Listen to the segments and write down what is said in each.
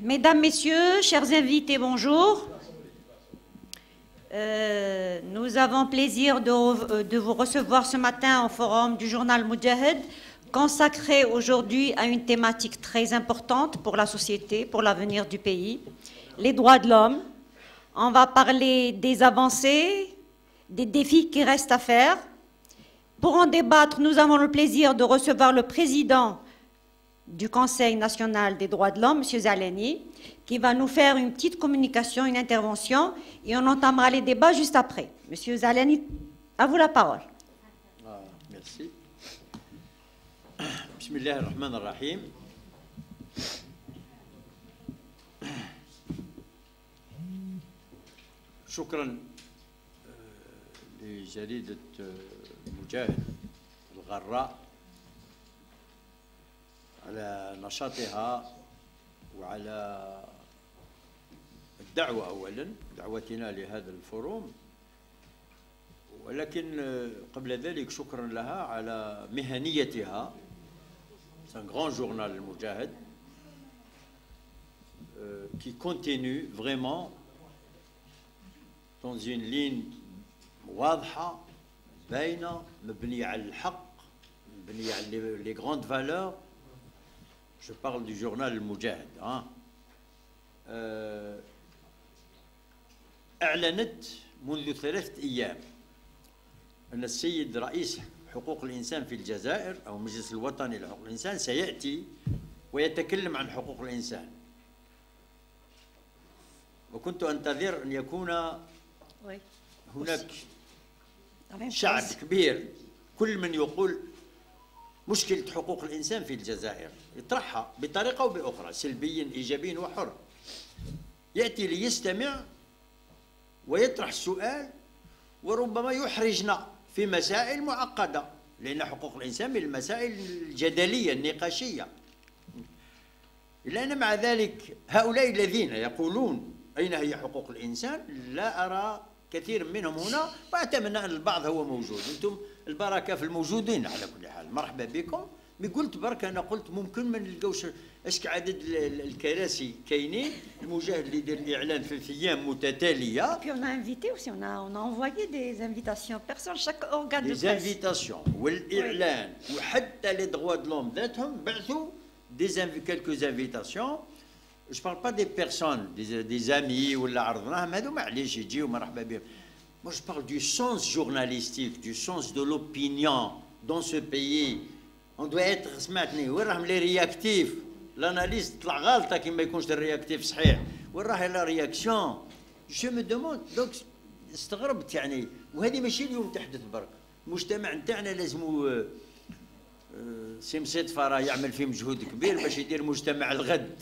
Mesdames, Messieurs, chers invités, bonjour. Nous avons plaisir de vous recevoir ce matin au forum du journal Moudjahid, consacré aujourd'hui à une thématique très importante pour la société, pour l'avenir du pays, les droits de l'homme. On va parler des avancées, des défis qui restent à faire. Pour en débattre, nous avons le plaisir de recevoir le président du Conseil national des droits de l'homme, M. Zalani, qui va nous faire une petite communication, une intervention, et on entamera les débats juste après. M. Zalani, à vous la parole. Merci. Bismillah ar-Rahman ar-Rahim. شكرا لجريدة مجاهد الغراء على نشاطها وعلى الدعوة أولا دعوتنا لهذا الفوروم، ولكن قبل ذلك شكرا لها على مهنيتها. C'est un grand journal المجاهد qui continue vraiment dans une ligne واضحة باينة مبنية على الحق مبنية على les grandes valeurs. Je parle du journal المجاهد. أعلنت منذ 3 أيام أن السيد رئيس حقوق الإنسان في الجزائر أو المجلس الوطني لحقوق الإنسان سيأتي ويتكلم عن حقوق الإنسان، وكنت أنتظر أن يكون هناك شعب كبير كل من يقول مشكلة حقوق الإنسان في الجزائر يطرحها بطريقة أو بأخرى، سلبيا إيجابيا وحر، يأتي ليستمع ويطرح السؤال وربما يحرجنا في مسائل معقدة، لأن حقوق الإنسان من المسائل الجدلية النقاشية. إلا أن مع ذلك هؤلاء الذين يقولون أين هي حقوق الإنسان لا أرى كثير منهم هنا، وأتمنى أن البعض هو موجود. أنتم البركة في الموجودين على كل حال، مرحبا بكم. مي قلت برك أنا قلت ممكن ما نلقاوش اشك عدد الكراسي كاينين. المجاهد اللي يدير الإعلان في أيام متتالية. Puis on a invité aussi, on a envoyé des invitations. Personne, chaque organe de presse. Des invitations والإعلان وحتى les droits de l'homme ذاتهم بعثوا quelques invitations. Je parle pas des personnes, des amis ولا عرضناهم هذو معليش يجيو مرحبا بهم. Moi je parle du sens journalistique, du sens de l'opinion dans ce pays. On doit être سمعتني وين راهم لي رياكتيف، l'analyse طلع غلطة كي ما يكونش الرياكتيف صحيح، وين راه لا رياكسيون. جو مي دوموند دونك استغربت يعني، وهذه ماشي اليوم تحدث برك. المجتمع نتاعنا لازمو سي مصطفى راه يعمل فيه مجهود كبير باش يدير مجتمع الغد،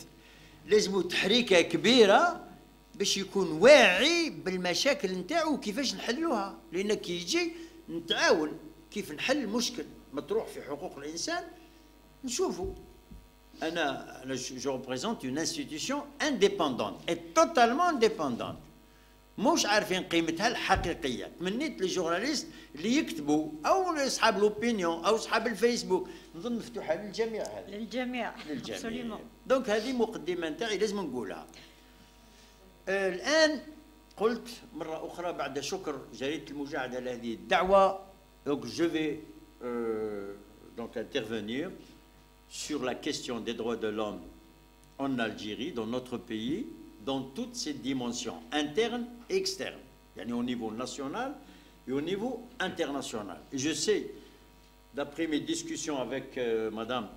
لازمو تحريكه كبيره باش يكون واعي بالمشاكل نتاعو وكيفاش نحلوها، لان كي يجي نتعاون كيف نحل مشكل مطروح في حقوق الانسان. نشوفوا انا جو ريبريزونت اون انستيتيوشن انديبوندونت اي توتالمون انديبوندونت، مش عارفين قيمتها الحقيقيه. تمنيت لي جورناليست اللي يكتبوا او اصحاب لوبينيون او اصحاب الفيسبوك، نظن مفتوحه للجميع هذه. للجميع. دونك هذه مقدمه نتاعي لازم نقولها. الان قلت مره اخرى بعد شكر جريده المجاهد على هذه الدعوه، donc je vais donc intervenir sur la question des droits de l'homme en Algérie, dans notre pays, dans toutes ses dimensions, internes et externes, au niveau national et au niveau international. Et je sais, d'après mes discussions avec Madame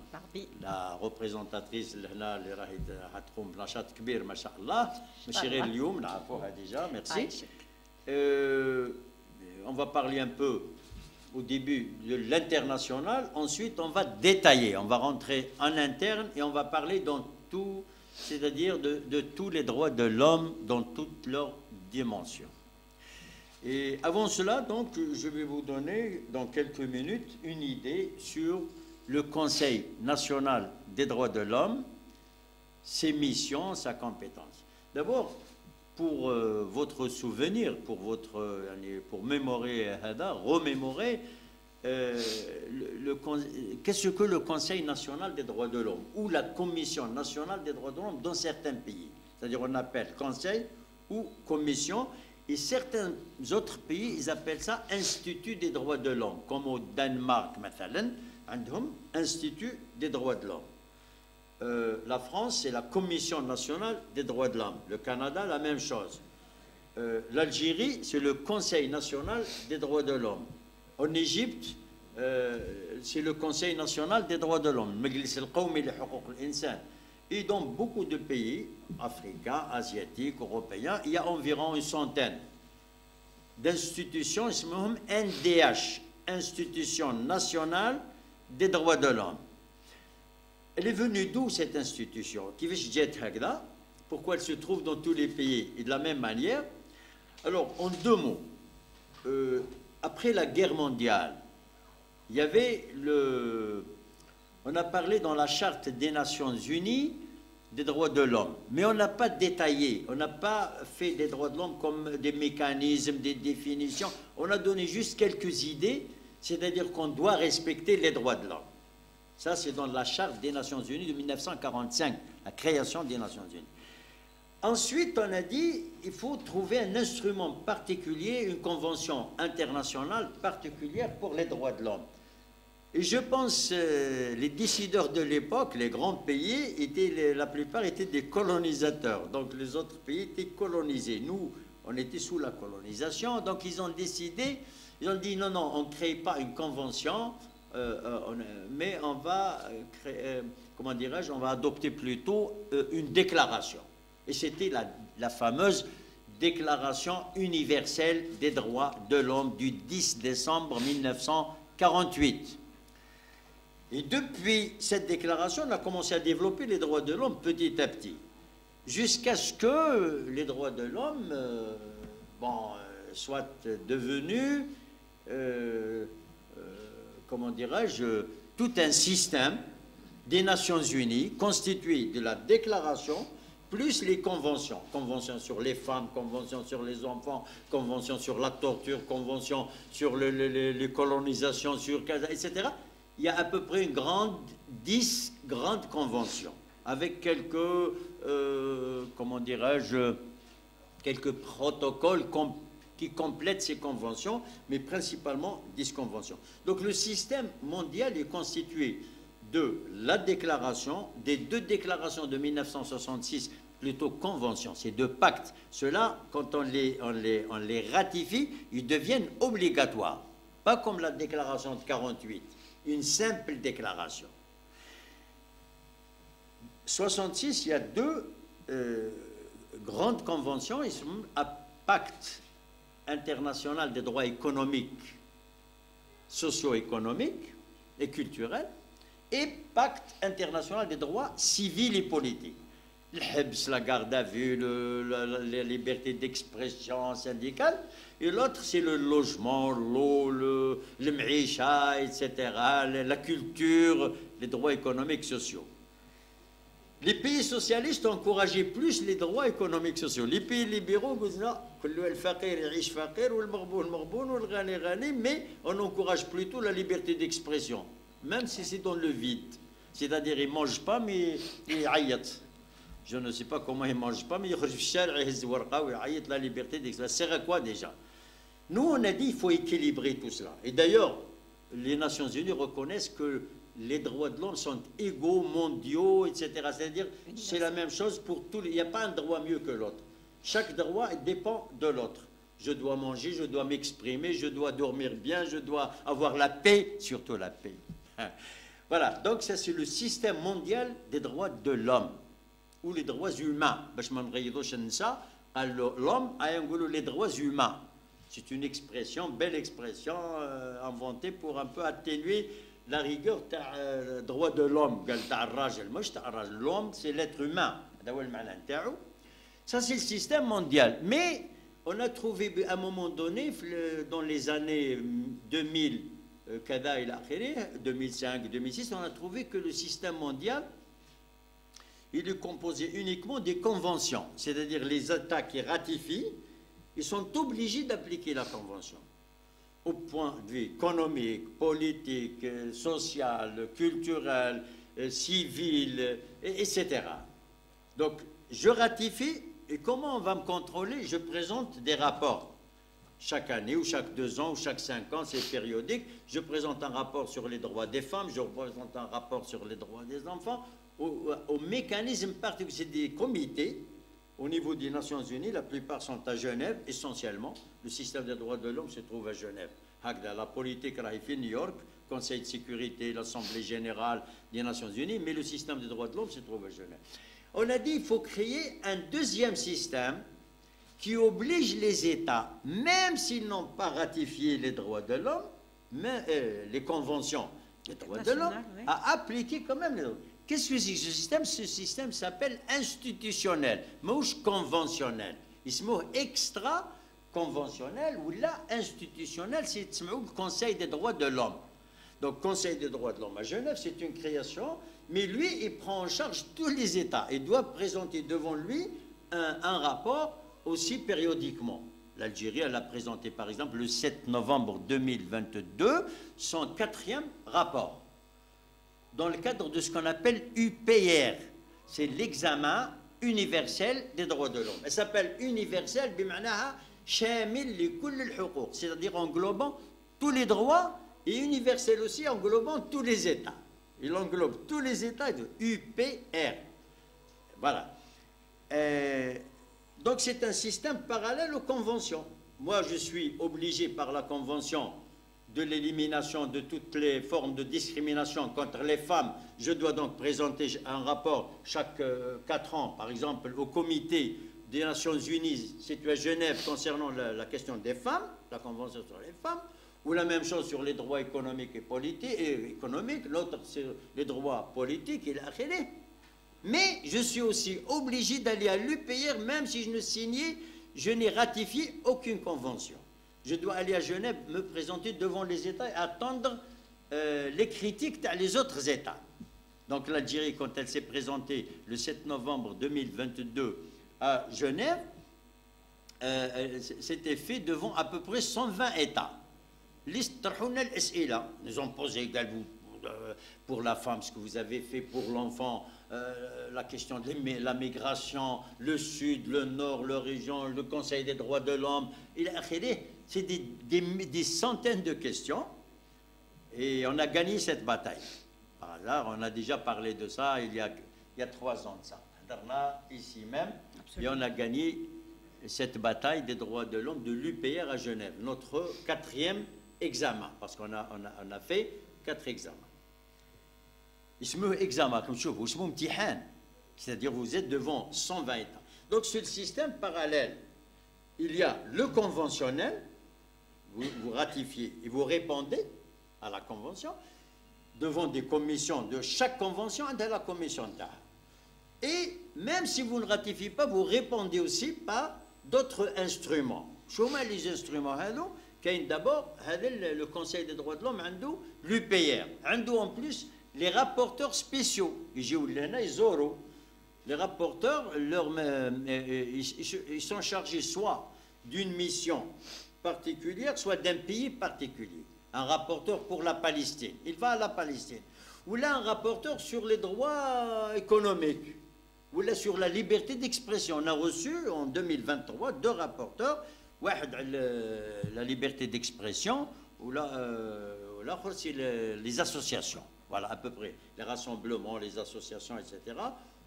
la représentatrice, merci. On va parler un peu au début de l'international, ensuite on va détailler, on va rentrer en interne et on va parler dans tout, c'est-à-dire de tous les droits de l'homme dans toutes leurs dimensions. Et avant cela, donc, je vais vous donner dans quelques minutes une idée sur le Conseil national des droits de l'homme, ses missions, sa compétence. D'abord, pour votre souvenir, pour remémorer, qu'est-ce que le Conseil national des droits de l'homme ou la Commission nationale des droits de l'homme dans certains pays. C'est-à-dire on appelle Conseil ou Commission, et certains autres pays, ils appellent ça Institut des droits de l'homme, comme au Danemark, مثلا, عندهم Institut des droits de l'homme. La France, c'est la Commission nationale des droits de l'homme. Le Canada, la même chose. L'Algérie, c'est le Conseil national des droits de l'homme. En Égypte, c'est le Conseil national des droits de l'homme, المجلس القومي لحقوق الإنسان. Et dans beaucoup de pays africains, asiatiques, européens, il y a environ une centaine d'institutions, NDH, Institution nationale des droits de l'homme. Elle est venue d'où cette institution? Pourquoi elle se trouve dans tous les pays et de la même manière? Alors, en deux mots, après la guerre mondiale, il y avait on a parlé dans la Charte des Nations Unies des droits de l'homme, mais on n'a pas détaillé, on n'a pas fait des droits de l'homme comme des mécanismes, des définitions, on a donné juste quelques idées, c'est-à-dire qu'on doit respecter les droits de l'homme. Ça, c'est dans la Charte des Nations Unies de 1945, la création des Nations Unies. Ensuite, on a dit il faut trouver un instrument particulier, une convention internationale particulière pour les droits de l'homme. Et je pense les décideurs de l'époque, les grands pays, la plupart étaient des colonisateurs. Donc les autres pays étaient colonisés. Nous, on était sous la colonisation. Donc ils ont décidé, ils ont dit non, non, on ne crée pas une convention, mais on va créer, comment dirais-je, on va adopter plutôt une déclaration. Et c'était la fameuse Déclaration universelle des droits de l'homme du 10 décembre 1948. Et depuis cette déclaration, on a commencé à développer les droits de l'homme petit à petit, jusqu'à ce que les droits de l'homme soient devenus, comment dirais-je, tout un système des Nations Unies constitué de la déclaration plus les conventions. Conventions sur les femmes, conventions sur les enfants, conventions sur la torture, conventions sur les colonisations, etc. Il y a à peu près 10 grandes conventions, avec quelques, comment dirais-je, quelques protocoles qui complètent ces conventions, mais principalement 10 conventions. Donc le système mondial est constitué de la déclaration, des deux déclarations de 1966, plutôt conventions, ces deux pactes. Ceux-là, quand on les ratifie, ils deviennent obligatoires. Pas comme la déclaration de 48, une simple déclaration. 66, il y a deux grandes conventions, ils sont un pacte international des droits économiques, socio-économiques et culturels, et pacte international des droits civils et politiques. Le Hebs, la garde à vue, la liberté d'expression syndicale, et l'autre c'est le logement, l'eau, le m'icha, etc., la culture, les droits économiques sociaux. Les pays socialistes encourageaient plus les droits économiques sociaux. Les pays libéraux disent non, mais on encourage plutôt la liberté d'expression, même si c'est dans le vide. C'est-à-dire, ils ne mangent pas, mais ils aïtent. Je ne sais pas comment ils ne mangent pas, mais ils aïtent la liberté d'expression. Ça sert à quoi déjà? Nous, on a dit qu'il faut équilibrer tout cela. Et d'ailleurs, les Nations Unies reconnaissent que les droits de l'homme sont égaux, mondiaux, etc. C'est-à-dire, c'est la même chose pour tous les... Il n'y a pas un droit mieux que l'autre. Chaque droit dépend de l'autre. Je dois manger, je dois m'exprimer, je dois dormir bien, je dois avoir la paix, surtout la paix. Voilà, donc ça c'est le système mondial des droits de l'homme, ou les droits humains. L'homme a les droits humains. C'est une expression, belle expression, inventée pour un peu atténuer la rigueur des droits de l'homme. L'homme, c'est l'être humain. Ça, c'est le système mondial. Mais on a trouvé à un moment donné, dans les années 2000, 2005, 2006, on a trouvé que le système mondial, il est composé uniquement des conventions. C'est-à-dire les États qui ratifient, ils sont obligés d'appliquer la convention. au point de vue économique, politique, social, culturel, civil, etc. Donc, je ratifie, et comment on va me contrôler? Je présente des rapports. Chaque année, ou chaque 2 ans, ou chaque 5 ans, c'est périodique. Je présente un rapport sur les droits des femmes, je présente un rapport sur les droits des enfants, au mécanisme particulier. C'est des comités au niveau des Nations Unies, la plupart sont à Genève, essentiellement. Le système des droits de l'homme se trouve à Genève. La politique est à New York, Conseil de sécurité, l'Assemblée générale des Nations Unies, mais le système des droits de l'homme se trouve à Genève. On a dit qu'il faut créer un deuxième système qui oblige les États, même s'ils n'ont pas ratifié les droits de l'homme, les conventions des droits de l'homme, oui, à appliquer quand même les droits. Qu'est-ce que c'est ce système? Ce système s'appelle institutionnel, mais conventionnel. Il se met extra-conventionnel ou là, institutionnel, c'est le Conseil des droits de l'homme. Donc, Conseil des droits de l'homme à Genève, c'est une création, mais lui, il prend en charge tous les États. Il doit présenter devant lui un rapport aussi périodiquement. L'Algérie, elle a présenté, par exemple, le 7 novembre 2022, son 4e rapport, dans le cadre de ce qu'on appelle UPR. C'est l'examen universel des droits de l'homme. Elle s'appelle universel, c'est-à-dire englobant tous les droits, et universel aussi englobant tous les États. Il englobe tous les États de UPR. Voilà. Donc c'est un système parallèle aux conventions. Moi, je suis obligé par la Convention de l'élimination de toutes les formes de discrimination contre les femmes. Je dois donc présenter un rapport chaque 4 ans, par exemple, au comité des Nations Unies situé à Genève concernant la question des femmes, la Convention sur les femmes, ou la même chose sur les droits économiques et politiques, l'autre c'est les droits politiques et l'akhiré. Mais je suis aussi obligé d'aller à l'UPR, même si je n'ai ratifié aucune convention. Je dois aller à Genève, me présenter devant les États et attendre les critiques des autres États. Donc l'Algérie, quand elle s'est présentée le 7 novembre 2022 à Genève, c'était fait devant à peu près 120 États. Nous ont posé également pour la femme, ce que vous avez fait pour l'enfant, la question de la migration, le sud, le nord, la région, le Conseil des droits de l'homme. C'est des centaines de questions et on a gagné cette bataille. Par hasard, on a déjà parlé de ça il y a 3 ans de ça. Ici même, absolument. Et on a gagné cette bataille des droits de l'homme de l'UPR à Genève, notre 4e examen, parce qu'on a fait 4 examens. اسمه examen, comme je vous امتحان, c'est-à-dire vous êtes devant 120 États. Donc ce système parallèle, il y a le conventionnel, vous ratifiez et vous répondez à la convention devant des commissions de chaque convention de la commission d'art. Et même si vous ne ratifiez pas, vous répondez aussi par d'autres instruments. Comment les instruments? D'abord, le Conseil des droits de l'homme, l'UPR. En plus, les rapporteurs spéciaux. Les rapporteurs, ils sont chargés soit d'une mission particulière, soit d'un pays particulier. Un rapporteur pour la Palestine, il va à la Palestine. Ou là, un rapporteur sur les droits économiques. Ou là, sur la liberté d'expression. On a reçu en 2023 2 rapporteurs. La liberté d'expression, ou là, c'est les associations. Voilà, à peu près. Les rassemblements, les associations, etc.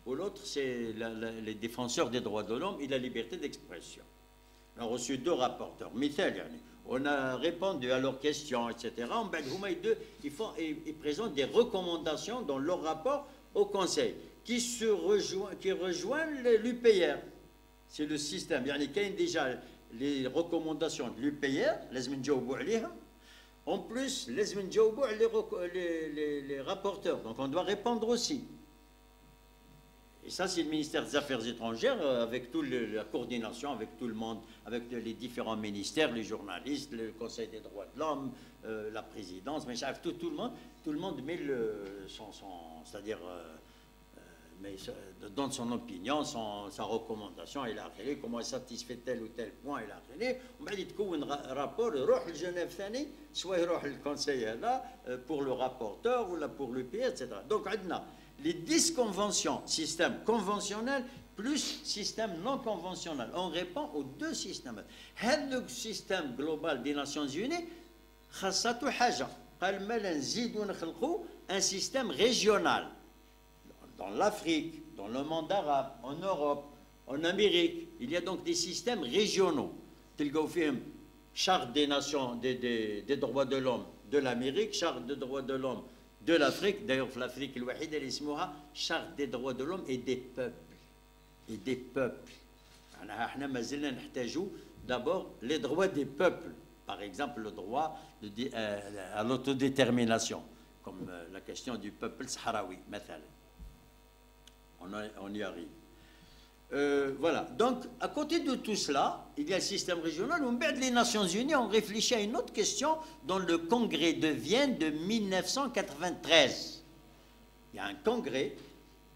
Ou l'autre, c'est les défenseurs des droits de l'homme et la liberté d'expression. On a reçu 2 rapporteurs. On a répondu à leurs questions, etc. Ils présentent des recommandations dans leur rapport au Conseil qui rejoignent l'UPR. C'est le système. Il y a déjà les recommandations de l'UPR, en plus, les rapporteurs. Donc on doit répondre aussi. Et ça, c'est le ministère des Affaires étrangères, avec toute la coordination, avec tout le monde, avec les différents ministères, les journalistes, le Conseil des droits de l'homme, la présidence, mais tout le monde met mais donne son opinion, sa recommandation, il a créé, comment il satisfait tel ou tel point, il a créé. On va dire un rapport, il va Genève ثاني, soit il va le conseil là pour le rapporteur ou là pour le pays, etc. Donc, on a les 10 conventions, système conventionnel plus système non conventionnel. On répond aux 2 systèmes. Le système global des Nations Unies, خاصته حاجة. قال ما نزيدو نخلقوا un système régional. Dans l'Afrique, dans le monde arabe, en Europe, en Amérique, il y a donc des systèmes régionaux. تلقاو فيهم charte des nations, des droits de l'homme de l'Amérique, charte des droits de l'homme de l'Afrique. D'ailleurs, l'Afrique الوحيدة اللي اسمها charte des droits de l'homme et des peuples. Et des peuples. احنا ما زلنا نحتاجوا d'abord les droits des peuples. Par exemple, le droit à l'autodétermination, comme la question du peuple sahraoui, مثلا. On y arrive. Voilà. Donc, à côté de tout cela, il y a le système régional. Les Nations Unies ont réfléchi à une autre question dans le congrès de Vienne de 1993. Il y a un congrès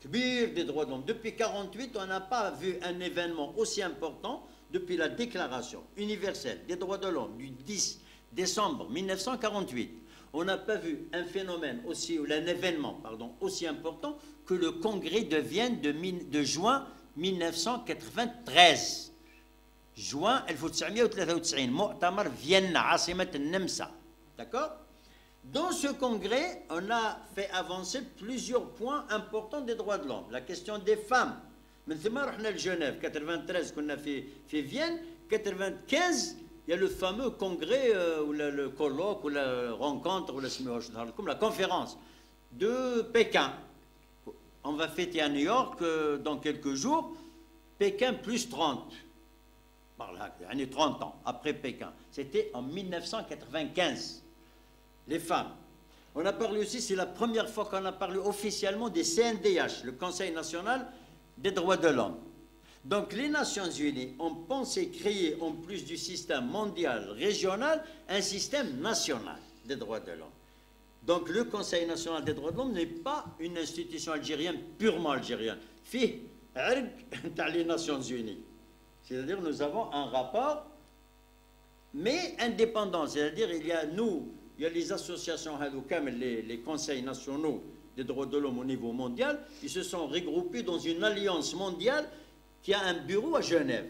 des droits de l'homme. Depuis 1948, on n'a pas vu un événement aussi important depuis la Déclaration universelle des droits de l'homme du 10 décembre 1948. On n'a pas vu un phénomène aussi, ou un événement, pardon, aussi important que le congrès de Vienne de juin 1993. Juin 1993, مؤتمر فيينا عاصمة النمسا. D'accord? Dans ce congrès, on a fait avancer plusieurs points importants des droits de l'homme. La question des femmes. من ثم رحنا لجنيف 93 كنا في Vienne. 95 il y a le fameux congrès ou le colloque ou la rencontre ou la conférence de Pékin. On va fêter à New York dans quelques jours. Pékin plus 30. Par là, 30 ans après Pékin. C'était en 1995. Les femmes. On a parlé aussi, c'est la première fois qu'on a parlé officiellement des CNDH, le Conseil national des droits de l'homme. Donc les Nations Unies ont pensé créer, en plus du système mondial, régional, un système national des droits de l'homme. Donc le Conseil national des droits de l'homme n'est pas une institution algérienne, purement algérienne. Fih, les Nations Unies. C'est-à-dire nous avons un rapport, mais indépendant. C'est-à-dire il y a les associations, les conseils nationaux des droits de l'homme au niveau mondial, ils se sont regroupés dans une alliance mondiale qui a un bureau à Genève.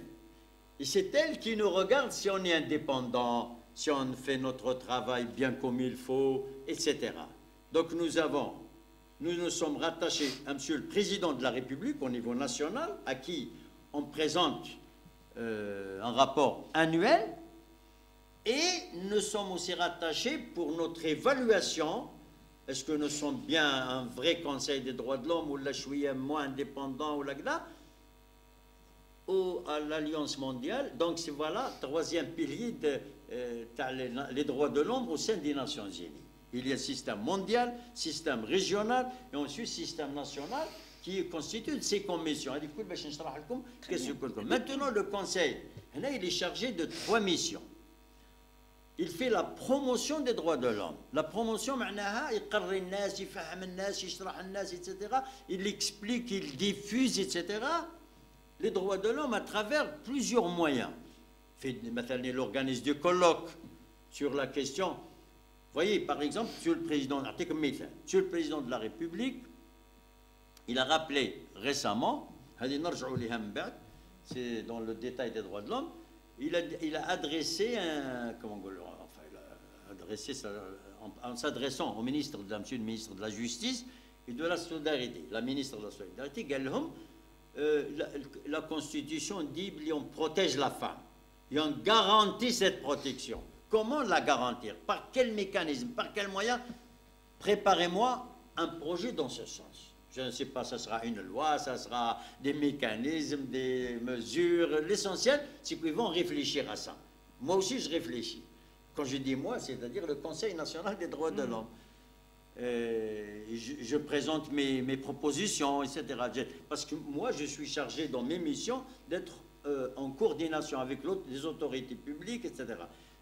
Et c'est elle qui nous regarde si on est indépendant, si on fait notre travail bien comme il faut, etc. Donc nous nous sommes rattachés à Monsieur le Président de la République au niveau national, à qui on présente un rapport annuel, et nous sommes aussi rattachés pour notre évaluation. Est-ce que nous sommes bien un vrai Conseil des droits de l'homme ou la chouïa moins indépendant ou l'agda ou à l'Alliance mondiale. Donc c'est voilà, troisième pilier les droits de l'homme au sein des Nations Unies. Il y a système mondial, système régional et ensuite système national qui constitue ces commissions. Maintenant le Conseil, il est chargé de 3 missions. Il fait la promotion des droits de l'homme. La promotion, il explique, il diffuse, etc. les droits de l'homme à travers plusieurs moyens. Il organise des colloques sur la question. Vous voyez, par exemple, Monsieur le Président de la République, il a rappelé récemment, c'est dans le détail des droits de l'homme, il a adressé en s'adressant au ministre, monsieur le ministre de la Justice et de la Solidarité, la ministre de la Solidarité, la Constitution dit qu'on protège la femme et on garantit cette protection. Comment la garantir? Par quel mécanisme? Par quel moyen? Préparez-moi un projet dans ce sens. Je ne sais pas, ça sera une loi, ça sera des mécanismes, des mesures. L'essentiel, c'est qu'ils vont réfléchir à ça. Moi aussi, je réfléchis. Quand je dis moi, c'est-à-dire le Conseil national des droits de l'homme. Je présente mes propositions, etc. Parce que moi, je suis chargé dans mes missions d'être en coordination avec les autorités publiques, etc.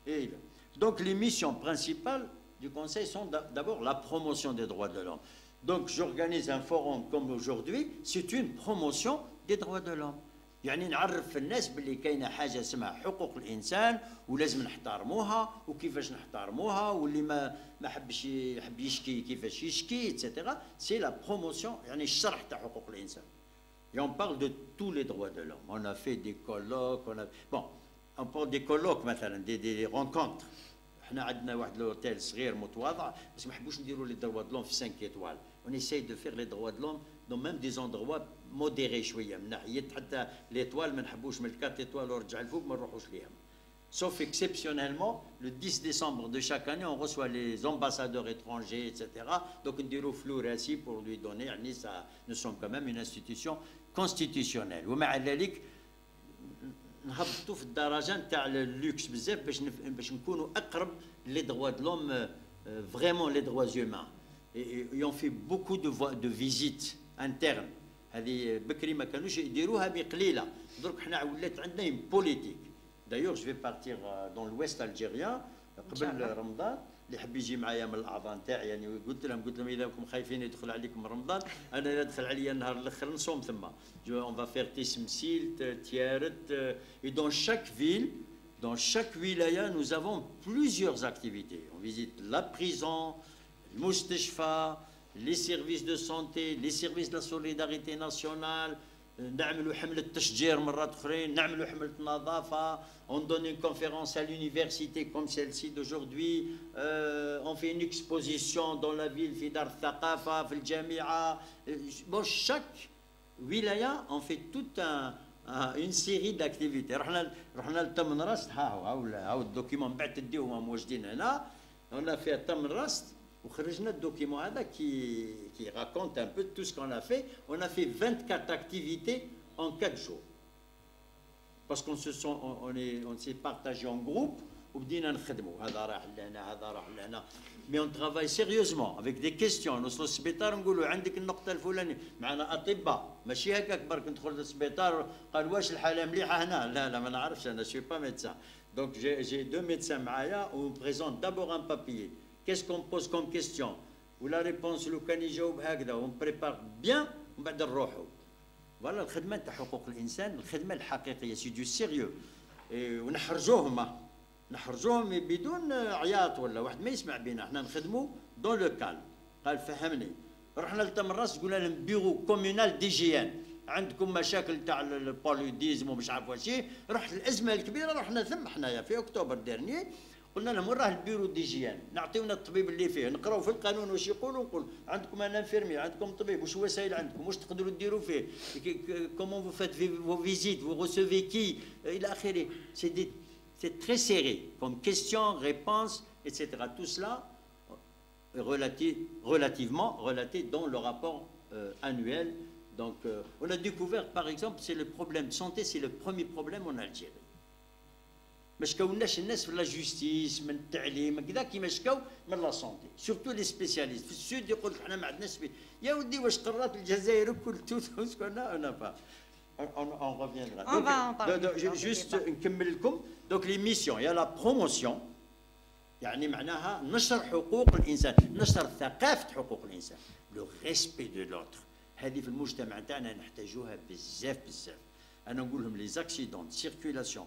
Et donc, les missions principales du Conseil sont d'abord la promotion des droits de l'homme. Donc j'organise un forum comme aujourd'hui, c'est une promotion des droits de l'homme. يعني نعرف الناس باللي كاينه حاجه اسمها حقوق الانسان ولازم نحترموها وكيفاش نحترموها واللي ما حبش يحب يشكي كيفاش يشكي اتسيتيرا. سي لا بروموسيون يعني الشرح تاع حقوق الانسان. Et on parle de tous les droits de l'homme. On a fait des colloques, on parle des colloques مثلا des rencontres. احنا عندنا واحد لوتيل صغير متواضع بس ما حبوش نديروا لي دروا دلوم في 5 étoiles. On essaye de faire les droits de l'homme dans même des endroits modérés شويه من ناحيه حتى l'étoile ما نحبوش من 4 étoiles ورجع الفوق ما نروحوش ليهم. Sauf exceptionnellement, le 10 décembre de chaque année, on reçoit les ambassadeurs étrangers, etc. Donc, on dit Flourassi pour lui donner, ça, nous sommes quand même une institution constitutionnelle. ومع ذلك نهبطوا في الدرجه نتاع اللوكس بزاف باش نكونوا اقرب les droits de l'homme, vraiment les droits humains. Et on fait beaucoup de visites internes. هذه بكري ما كانوش يديروها بقليله. درك حنا ولات عندنا une politique. D'ailleurs, je vais partir dans l'ouest algérien قبل رمضان. اللي حب يجي معايا من الاعضاء نتاعي يعني قلت لهم اذا كنتم خايفين يدخل عليكم رمضان انا اذا دخل عليا النهار الاخر نصوم ثم. On va faire Tismsil, Tiaret, et dans chaque ville, dans chaque wilaya, nous avons plusieurs activités. On visite la prison, le moustashfa, les services de santé, les services de la solidarité nationale. نعملوا حملة تشجير مرات أخرين، نعملوا حملة نظافة. On donne une conférence à l'université comme celle-ci d'aujourd'hui. On fait une exposition dans la ville في دار الثقافة في الجامعة. Bon, chaque wilaya on fait toute une série d'activités. رحنا لتمن راست هاو الدوكيمون من بعد تديوهم موجودين هنا. On a fait تمن راست. وخرجنا الدوكيمون هذا qui raconte un peu tout ce qu'on a fait. On a fait 24 activités en 4 jours. Parce qu'on s'est partagé en groupe وبدينا نخدموا هذا راح لهنا هذا راح لهنا. Mais on travaille sérieusement avec des questions. نوصلوا للسبيطار نقولوا عندك النقطة الفلانية معنا أطباء ماشي هكاك برك ندخل للسبيطار قال واش الحالة مليحة هنا لا ما نعرفش أنا je suis pas médecin. Donc j'ai 2 médecins معايا on présente d'abord un papier. Qu'est-ce qu'on pose comme question? Ou la réponse لو كان يجاوب هكذا on prépare bien ومن بعد نروحوا. Voilà الخدمة تاع حقوق الإنسان الخدمة الحقيقية c'est du sérieux. ونحرجوهم بدون عياط ولا واحد ما يسمع بينا. احنا نخدموا دون لو كالم. قال فهمني. رحنا لتمراس قلنا لهم بيرو كومونال ديجيان عندكم مشاكل تاع البوليديزم ومش عارف واش. رحت الازمه الكبيره رحنا ثم حنايا في اكتوبر ديرني قلنا لهم وين راه البيرو ديجيان نعطيونا الطبيب اللي فيه نقراو في القانون واش يقولوا نقول عندكم انا انفيرمي عندكم طبيب واش وسائل عندكم واش تقدروا ديروا فيه كومون فو فات فو فيزيت فو ريسيفي كي الى اخره. C'est très serré comme question, réponse, etc. Tout cela relativement relaté dans le rapport annuel. Donc, on a découvert, par exemple, c'est le problème de santé, c'est le premier problème en Algérie. ما شكاوناش الناس في لا جوستيس من التعليم كذا كيما شكاو من لا سونتي سورتو لي سبيسياليست في السود يقول لك حنا ما عندناش يا ودي واش قرات الجزائر كل تونس كنا با. On reviendra. On va en parler. Juste نكمل لكم. Donc les missions, il y a la promotion. يعني معناها نشر حقوق الإنسان، نشر ثقافة حقوق الإنسان. Le respect de l'autre. هذه في المجتمع تاعنا نحتاجوها بزاف. أنا نقول لهم les accidents de circulation.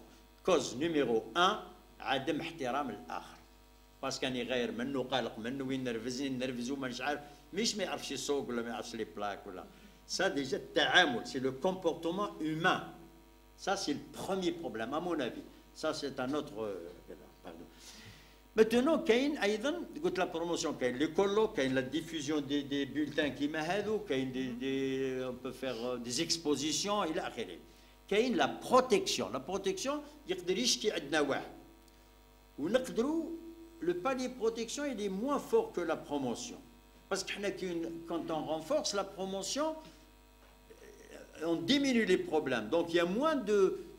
Cause numéro 1 عدم احترام الآخر. باسكو كان يغير منه قلق منه وين نرفزو مانيش عارف مش ما يعرفش يسوق ولا ما يعرفش لي بلاك ولا. Ça déjà التعامل c'est le comportement humain. Ça c'est le premier problème à mon avis. Ça c'est un autre pardon. Maintenant كاين ايضا قلت لا بروموسيون كاين لي كولو كاين لا ديفوزيون دي بولتان كيما هذو كاين دي on peut faire des expositions الى اخره. كاين لا بروتيكسيون. لا بروتيكسيون يقدر يشكي عندنا واحد ونقدروا le palier protection il est moins fort que la promotion parce que quand on renforce la promotion on diminue les problèmes donc il y a moins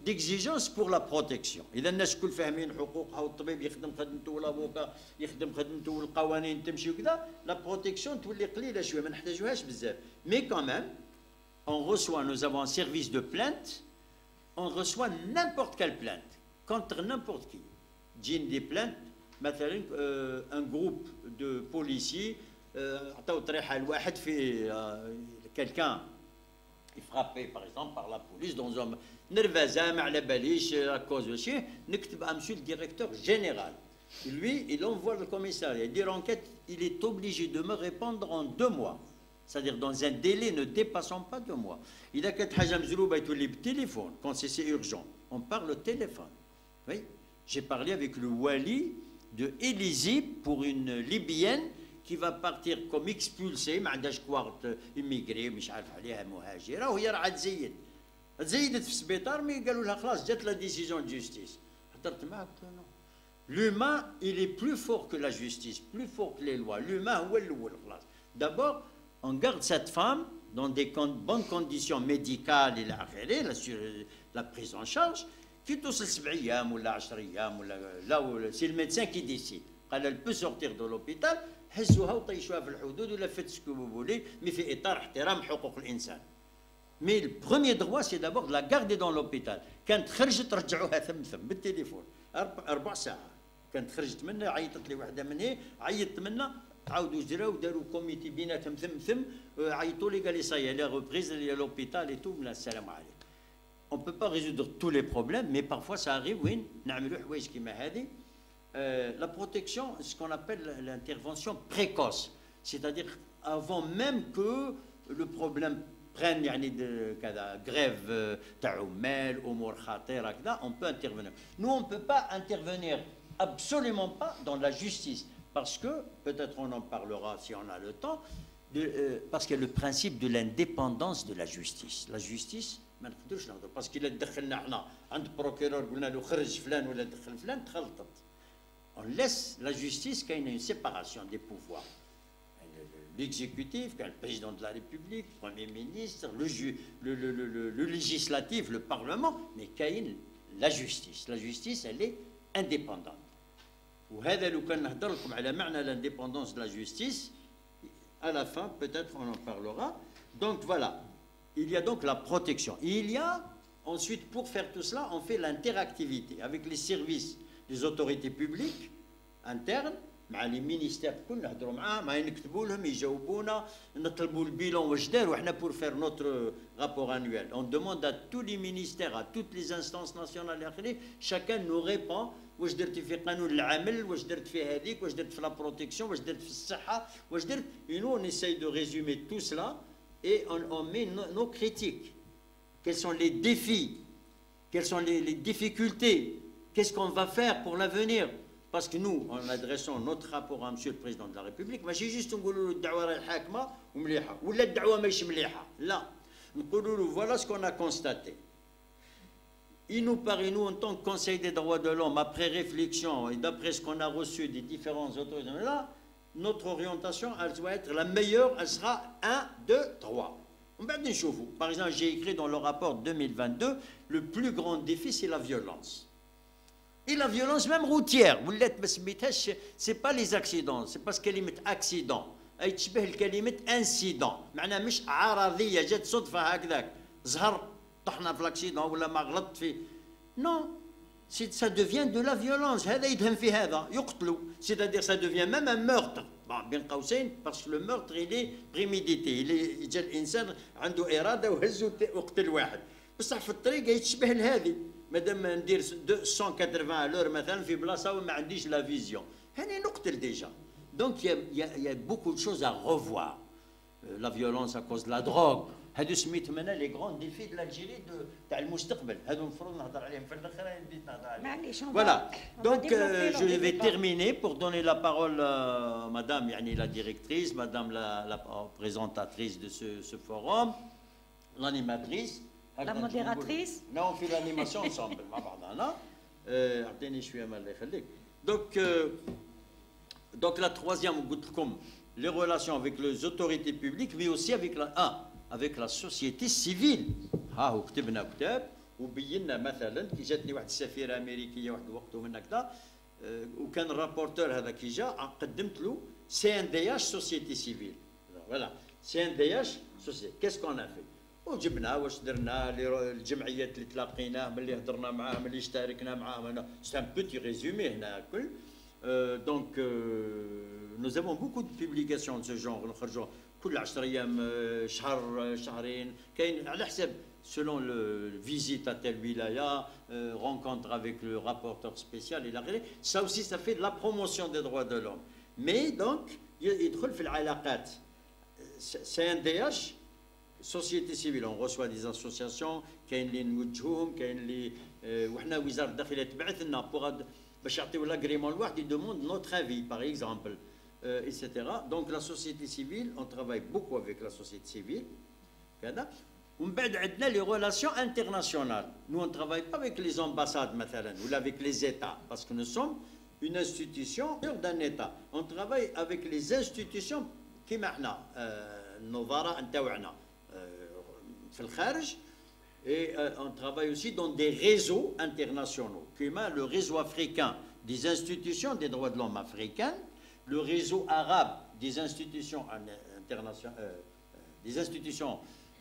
d'exigence pour la protection. إذا الناس كل فاهمين حقوقها والطبيب يخدم خدمته والافوكا يخدم خدمته والقوانين تمشي وكذا لا بروتيكسيون تولي قليله شويه ما نحتاجوهاش بزاف. Mais quand même on reçoit nous avons un service de plainte on reçoit n'importe quelle plainte contre n'importe qui. تجينا des plaintes مثلا un groupe de policiers عطاو طريحه لواحد في quelqu'un est frappé par exemple par la police dans un nervasa ما على باليش à cause de شيء نكتب à monsieur le directeur général. Lui, il envoie le commissariat, il dit l'enquête, il est obligé de me répondre en 2 mois. C'est-à-dire dans un délai ne dépassant pas 2 mois. Il a quelque chose à téléphone, quand c'est urgent. On parle au téléphone. Oui. J'ai parlé avec le wali de Élisée pour une Libyenne qui va partir comme expulsée, ما عندهاش كوارت immigré مش عارف عليها مهاجرة وهي راح تزيد. تزيدت في السبيطار مي قالوا لها خلاص جات لا ديسيزيون دو جوستيس. حضرت معاك نو. L'humain, il est plus fort que la justice, plus fort que les lois. L'humain, d'abord, on garde cette femme dans des bonnes conditions médicales et la prise en charge, qui توصل 7 أيام ولا 10 أيام là c'est le médecin qui décide. قال elle peut sortir de l'hôpital, هزوها وطيشوها في الحدود ولا faites ce que vous voulez, mais في إطار احترام حقوق الإنسان. Mais le premier droit, c'est d'abord de la garder dans l'hôpital. كانت خرجت رجعوها ثم بالتليفون 4 ساعات. كانت خرجت منها عيطت لي وحده من هي عيطت منها عاودوا جراو داروا كوميتي بيناتهم ثم عيطوا لي قال لي صاي لي ريبريز لوبيتال اي تو السلام عليكم. On ne peut pas résoudre tous les problèmes, mais parfois ça arrive, oui, نعملوا حوايج كيما هذه. La protection, ce qu'on appelle l'intervention précoce, c'est-à-dire avant même que le problème prenne يعني كذا grève تاع عمال امور خطيره كذا, on peut intervenir. Nous on ne peut pas intervenir absolument pas dans la justice, parce que, peut-être on en parlera si on a le temps, parce qu'il y a le principe de l'indépendance de la justice. La justice, parce qu'il a دخلنا احنا عند بروكيرور قلنا له خرج فلان ولا دخل فلان تخلطت. On laisse la justice qu'il y a une séparation des pouvoirs. L'exécutif, le président de la République, le Premier ministre, le législatif, le Parlement, mais qu'il y a la justice. La justice, elle est indépendante. وهذا لو كان نهضر لكم على معنى l'indépendance de la justice, à la fin peut-être on en parlera. Donc voilà, il y a donc la protection. Et il y a ensuite, pour faire tout cela, on fait l'interactivité avec les services des autorités publiques internes, مع les ministères كل نهضروا معاهم, نكتبوا لهم يجاوبونا, نطلبوا البيلون واش دار, وحنا pour faire notre rapport annuel. On demande à tous les ministères, à toutes les instances nationales, chacun nous répond واش درتي في قانون العمل, واش درت في هذيك, واش درت في la protection, واش درت في الصحة, واش درت. Et nous on essaye de résumer tout cela et on met nos critiques. Quels sont les défis? Quelles sont les difficultés? Qu'est-ce qu'on va faire pour l'avenir? Parce que nous, en adressant notre rapport à Monsieur le Président de la République, ماشي juste نقولوا له الدعوة راهي حاكمة ومليحة ولا الدعوة ماشي مليحة. لا, نقولوا له voilà ce qu'on a constaté. Il nous paraît, nous, en tant que Conseil des droits de l'homme, après réflexion et d'après ce qu'on a reçu des différentes autorités, là, notre orientation, elle doit être la meilleure, elle sera 1, 2, 3. Par exemple, j'ai écrit dans le rapport 2022, le plus grand défi, c'est la violence. Et la violence même routière, c'est pas les accidents, c'est parce qu'elle est accident. أي تشبه الكلمة incident. معناها مش عرضية جت صدفة هكذاك. زهر طحنا في الاكسيدون ولا ما غلطت فيه. Non, ça devient de la violence. هذا يدهم في هذا يقتلوا. C'est-à-dire ça devient même un meurtre. Bon, بين قوسين parce que le meurtre il est prémédité. Il est جا الإنسان عنده إرادة وهزو وقتل واحد. بصح في الطريق يتشبه لهذه. مادام ندير 180 à l'heure مثلا في بلاصة وما عنديش لا فيزيون. هاني نقتل déjà. Donc il y a beaucoup de choses à revoir. La violence à cause de la drogue. هادو سميتهم انا les grands défis de l'Algérie تاع المستقبل. هادو المفروض نهضر عليهم في الاخر بديت نهضر عليهم. Voilà. Donc je vais terminer pour donner la parole à madame يعني la directrice, madame la présentatrice de ce forum, l'animatrice. La modératrice. Là on fait l'animation ensemble مع بعضنا. اعطيني شويه ما الله يخليك. Donc la troisième, les relations avec les autorités publiques, mais aussi avec la société civile. ها هو كتبنا كتاب وبينا مثلا كي جاتني واحد السفيره امريكيه واحد وقته من هكذا وكان الرابورتور هذا كي جا قدمت له CNDH société civile. Voilà, CNDH société. Qu'est-ce qu'on a fait? وجبنا واش درنا الجمعيات اللي تلاقينا ملي هضرنا معاهم ملي اشتركنا معاهم. C'est un petit résumé هنا كل. Nous avons beaucoup de publications de ce genre. كل 10 أيام شهر شهرين كاين على حسب selon le visite à telle wilaya, rencontre avec le rapporteur spécial et la ça aussi ça fait de la promotion des droits de l'homme. Mais donc يدخل في العلاقات. C'est un DH, société civile, on reçoit des associations, كاين اللي نوجهوهم كاين اللي وحنا وزارة الداخلية تبعث لنا باش يعطيو لاغريمون الواحد ils demandent notre avis par exemple. Etc. Donc la société civile, on travaille beaucoup avec la société civile. On a les relations internationales. Nous, on ne travaille pas avec les ambassades, ou avec les États, parce que nous sommes une institution d'un État. On travaille avec les institutions qui maintenant, Novara, Antawana, et on travaille aussi dans des réseaux internationaux, comme le réseau africain des institutions des droits de l'homme africaines, le réseau arabe des institutions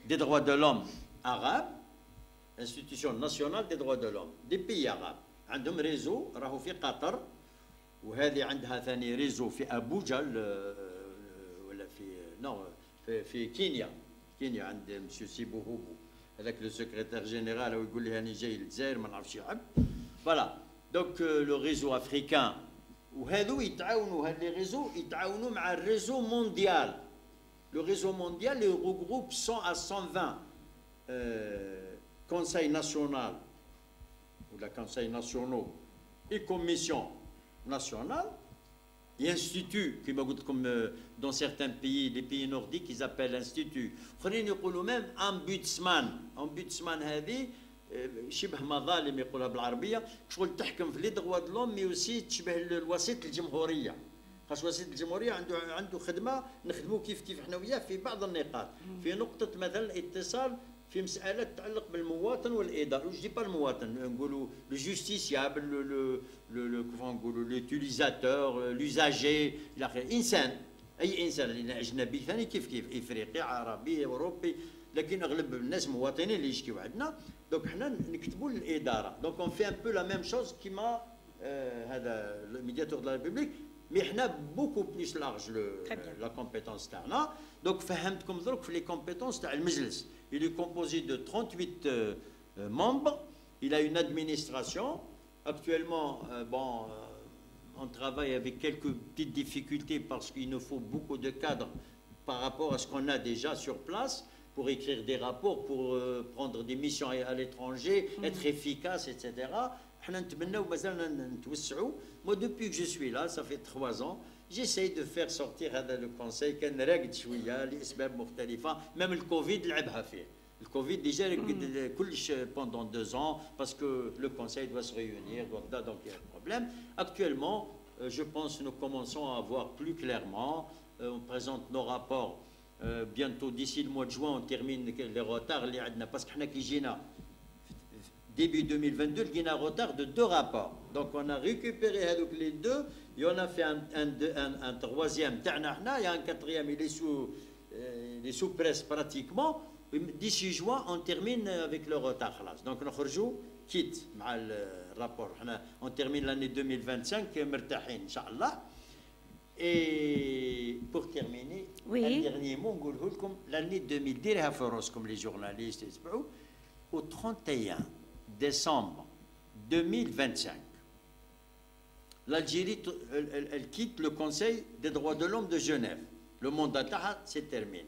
des droits de l'homme arabes, institution nationale des droits de l'homme des pays arabes. عندهم réseau راهو في قطر وهذه عندها ثاني réseau في أبوجا ولا في كينيا عند مسيو سيبو هوبو هذاك لو سكرتير جينيرال ويقول لي هاني جاي للجزائر ما نعرفش يحب. Voilà. Donc le réseau africain وهذو يتعاونوا هاد لي ريزو يتعاونوا مع الريزو مونديال. Le réseau mondial regroupe 100 à 120 conseils nationaux ou la conseils nationaux et commissions nationales et instituts qui comme dans certains pays, les pays nordiques, ils appellent institut. خلينا يقولوا même ombudsman هذه شبه مظالم يقولها بالعربيه شغل تحكم في لي دغوا د لوم مي اوسي تشبه الوسيط الجمهوريه خاص وسيط الجمهوريه عنده خدمه نخدموا كيف احنا وياه في بعض النقاط في نقطه مثلا اتصال في مساله تتعلق بالمواطن والاداره جو دي با المواطن نقولوا لو جوستيسيابل لو كيفون نقولوا لوتيليزاتور لوزاجي الى اخره انسان اي انسان اللي اجنبي ثاني كيف افريقي عربي اوروبي لكن اغلب الناس مواطنين اللي يشكيو عندنا دونك حنا نكتبوا للاداره دونك اون في ان بو لا ميم شوز كيما هذا الميدياتور دو لا ريبوبليك مي حنا بوكو بلوس لارج لا كومبيتونس تاعنا دونك فهمتكم درك في لي كومبيتونس تاع المجلس il est composé de 38 membres il a une administration actuellement on travaille avec quelques petites difficultés parce qu'il nous faut beaucoup de cadres par rapport à ce qu'on a déjà sur place pour écrire des rapports, pour prendre des missions à l'étranger, être efficace, etc. Moi, depuis que je suis là, ça fait 3 ans, j'essaye de faire sortir le conseil, même le Covid, le Covid, déjà, pendant 2 ans, parce que le conseil doit se réunir, donc il y a un problème. Actuellement, je pense que nous commençons à voir plus clairement, on présente nos rapports. Bientôt, d'ici le mois de juin, on termine les retards parce que début 2022, il y a un retard de 2 rapports. Donc, on a récupéré les 2 et on a fait un troisième. Il y a un 4e, il est sous presse pratiquement. D'ici juin, on termine avec le retard. Donc, on quitte le rapport. On termine l'année 2025, Inch'Allah. Et pour terminer, un dernier mot, l'année 2010, comme les journalistes, au 31 décembre 2025, l'Algérie, elle quitte le Conseil des droits de l'homme de Genève. Le mandat s'est terminé.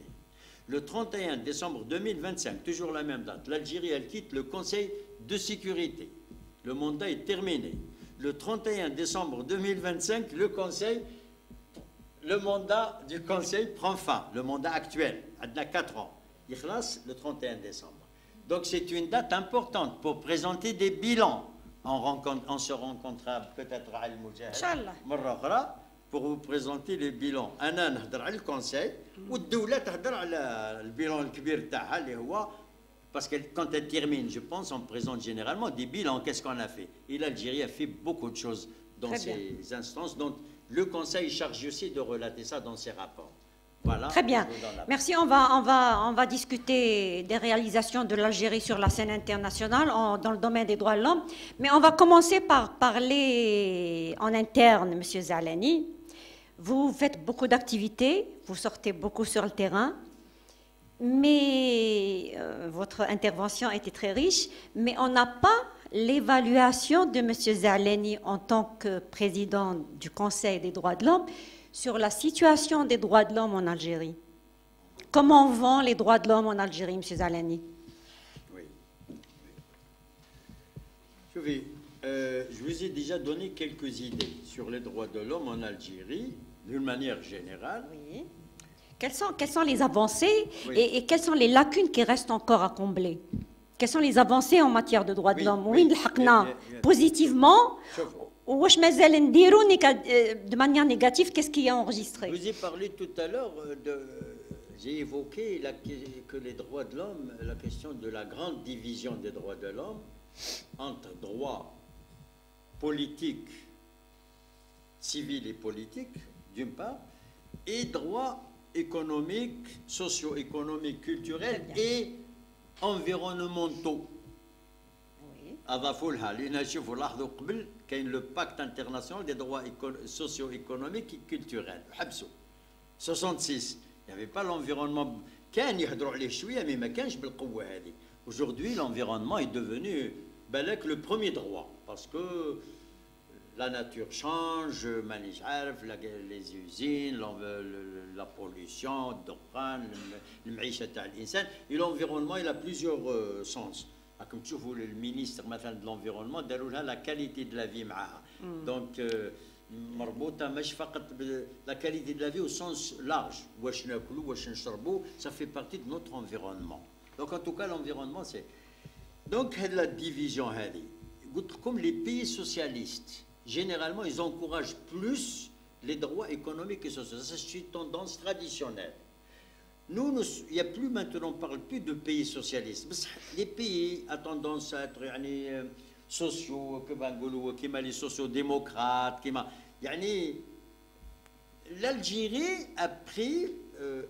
Le 31 décembre 2025, toujours la même date, l'Algérie, elle quitte le Conseil de sécurité. Le mandat est terminé. Le 31 décembre 2025, le mandat du Conseil prend fin, le mandat actuel, à 4 ans. Il classe le 31 décembre. Donc c'est une date importante pour présenter des bilans. On se rencontrera peut-être à Al-Mujahid, pour vous présenter les bilans. أنا نهضر على الكونساي والدولة تهضر على البيلان الكبير تاعها اللي هو parce que quand elle termine, je pense, on présente généralement des bilans. Qu'est-ce qu'on a fait? Et l'Algérie a fait beaucoup de choses dans ces instances. Donc le Conseil charge aussi de relater ça dans ses rapports. Voilà. Très bien. Merci. On va discuter des réalisations de l'Algérie sur la scène internationale dans le domaine des droits de l'homme. Mais on va commencer par parler en interne, Monsieur Zalani. Vous faites beaucoup d'activités, vous sortez beaucoup sur le terrain, mais votre intervention était très riche, mais on n'a pas l'évaluation de M. Zalani en tant que président du Conseil des droits de l'homme sur la situation des droits de l'homme en Algérie. Comment vont les droits de l'homme en Algérie, M. Zalani? Oui. Je vous ai déjà donné quelques idées sur les droits de l'homme en Algérie, d'une manière générale. Oui. Quelles sont les avancées oui. et quelles sont les lacunes qui restent encore à combler? Quelles sont les avancées en matière de droits de l'homme? Oui, positivement. Ou de manière négative, qu'est-ce qui est enregistré? Je vous ai parlé tout à l'heure j'ai évoqué que les droits de l'homme, la question de la grande division des droits de l'homme entre droits politiques, civils et politiques, d'une part, et droits économiques, socio-économiques, culturels et environnementaux. أضافوا لنا شوفوا لاحظوا قبل كاين لو باكت انترناسيونال دي دروا سوسيو ايكونوميك كولتوريل حبسوا 66 il n'y avait pas l'environnement كان يهضروا عليه شويه mais ما كانش بالقوه هذه. Aujourd'hui l'environnement est devenu بالك le premier droit parce que la nature change, مانيش عارف les usines, la pollution, الدخان, المعيشه تاع الانسان et l'environnement il a plusieurs sens. Comme tu vois, le ministre de l'Environnement, la qualité de la vie. Donc, la qualité de la vie au sens large. Ça fait partie de notre environnement. Donc, en tout cas, l'environnement, c'est... Donc, la division, comme les pays socialistes, généralement, ils encouragent plus les droits économiques et sociaux. Ça, c'est une tendance traditionnelle. Nous, il n'y a plus maintenant, on ne parle plus de pays socialistes. Les pays à tendance à être sociaux, les sociaux-démocrates. L'Algérie a pris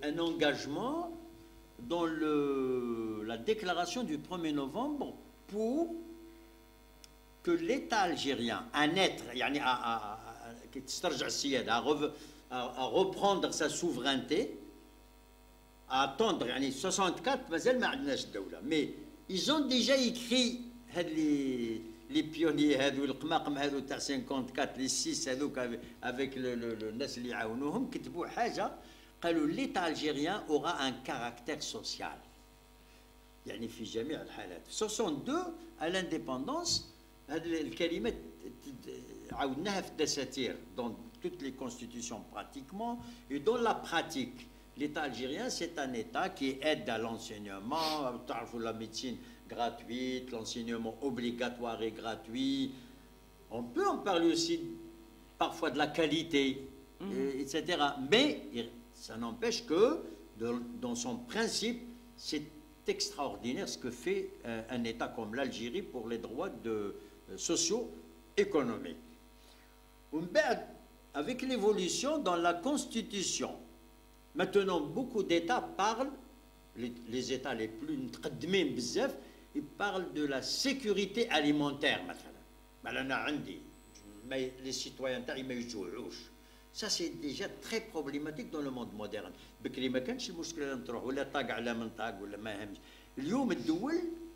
un engagement dans la déclaration du 1er novembre pour que l'État algérien, un être, à reprendre sa souveraineté, à attendre 64 mais ils ont déjà écrit les pionniers 54 les 6 avec le ناس اللي يعاونوهم كتبوا حاجه قالوا l'État algérien aura un caractère social في جميع الحالات 62 à l'indépendance هذه الكلمات عاودناها في الدساتير dans toutes les constitutions pratiquement et dans la pratique. L'État algérien, c'est un État qui aide à l'enseignement, la médecine gratuite, l'enseignement obligatoire et gratuit. On peut en parler aussi parfois de la qualité, etc. Mais ça n'empêche que, dans son principe, c'est extraordinaire ce que fait un État comme l'Algérie pour les droits socio-économiques. Avec l'évolution dans la Constitution, maintenant, beaucoup d'États parlent, les États les plus متقدمين بزاف, ils parlent de la sécurité alimentaire. Les citoyens تاعي ما يجوعوش. Ça c'est déjà très problématique dans le monde moderne. بكري ما كانش المشكلة نروح ولا طاق على من طاق ولا ما يهمش. اليوم الدول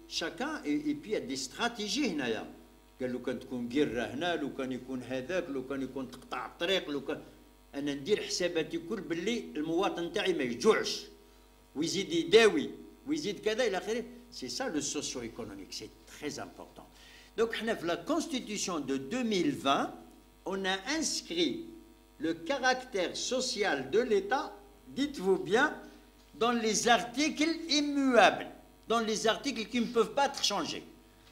chacun et puis il y a des stratégies هنايا. قال لو كان تكون قرة هنا، لو كان يكون هذاك، لو كان يكون تقطع الطريق، لو كان أنا ندير حساباتي كل باللي المواطن تاعي ما يجوعش ويزيد يداوي ويزيد كذا إلى آخره. C'est ça le socio-économique, c'est très important. Donc, dans la Constitution de 2020, on a inscrit le caractère social de l'État, dites-vous bien, dans les articles immuables, dans les articles qui ne peuvent pas être changés.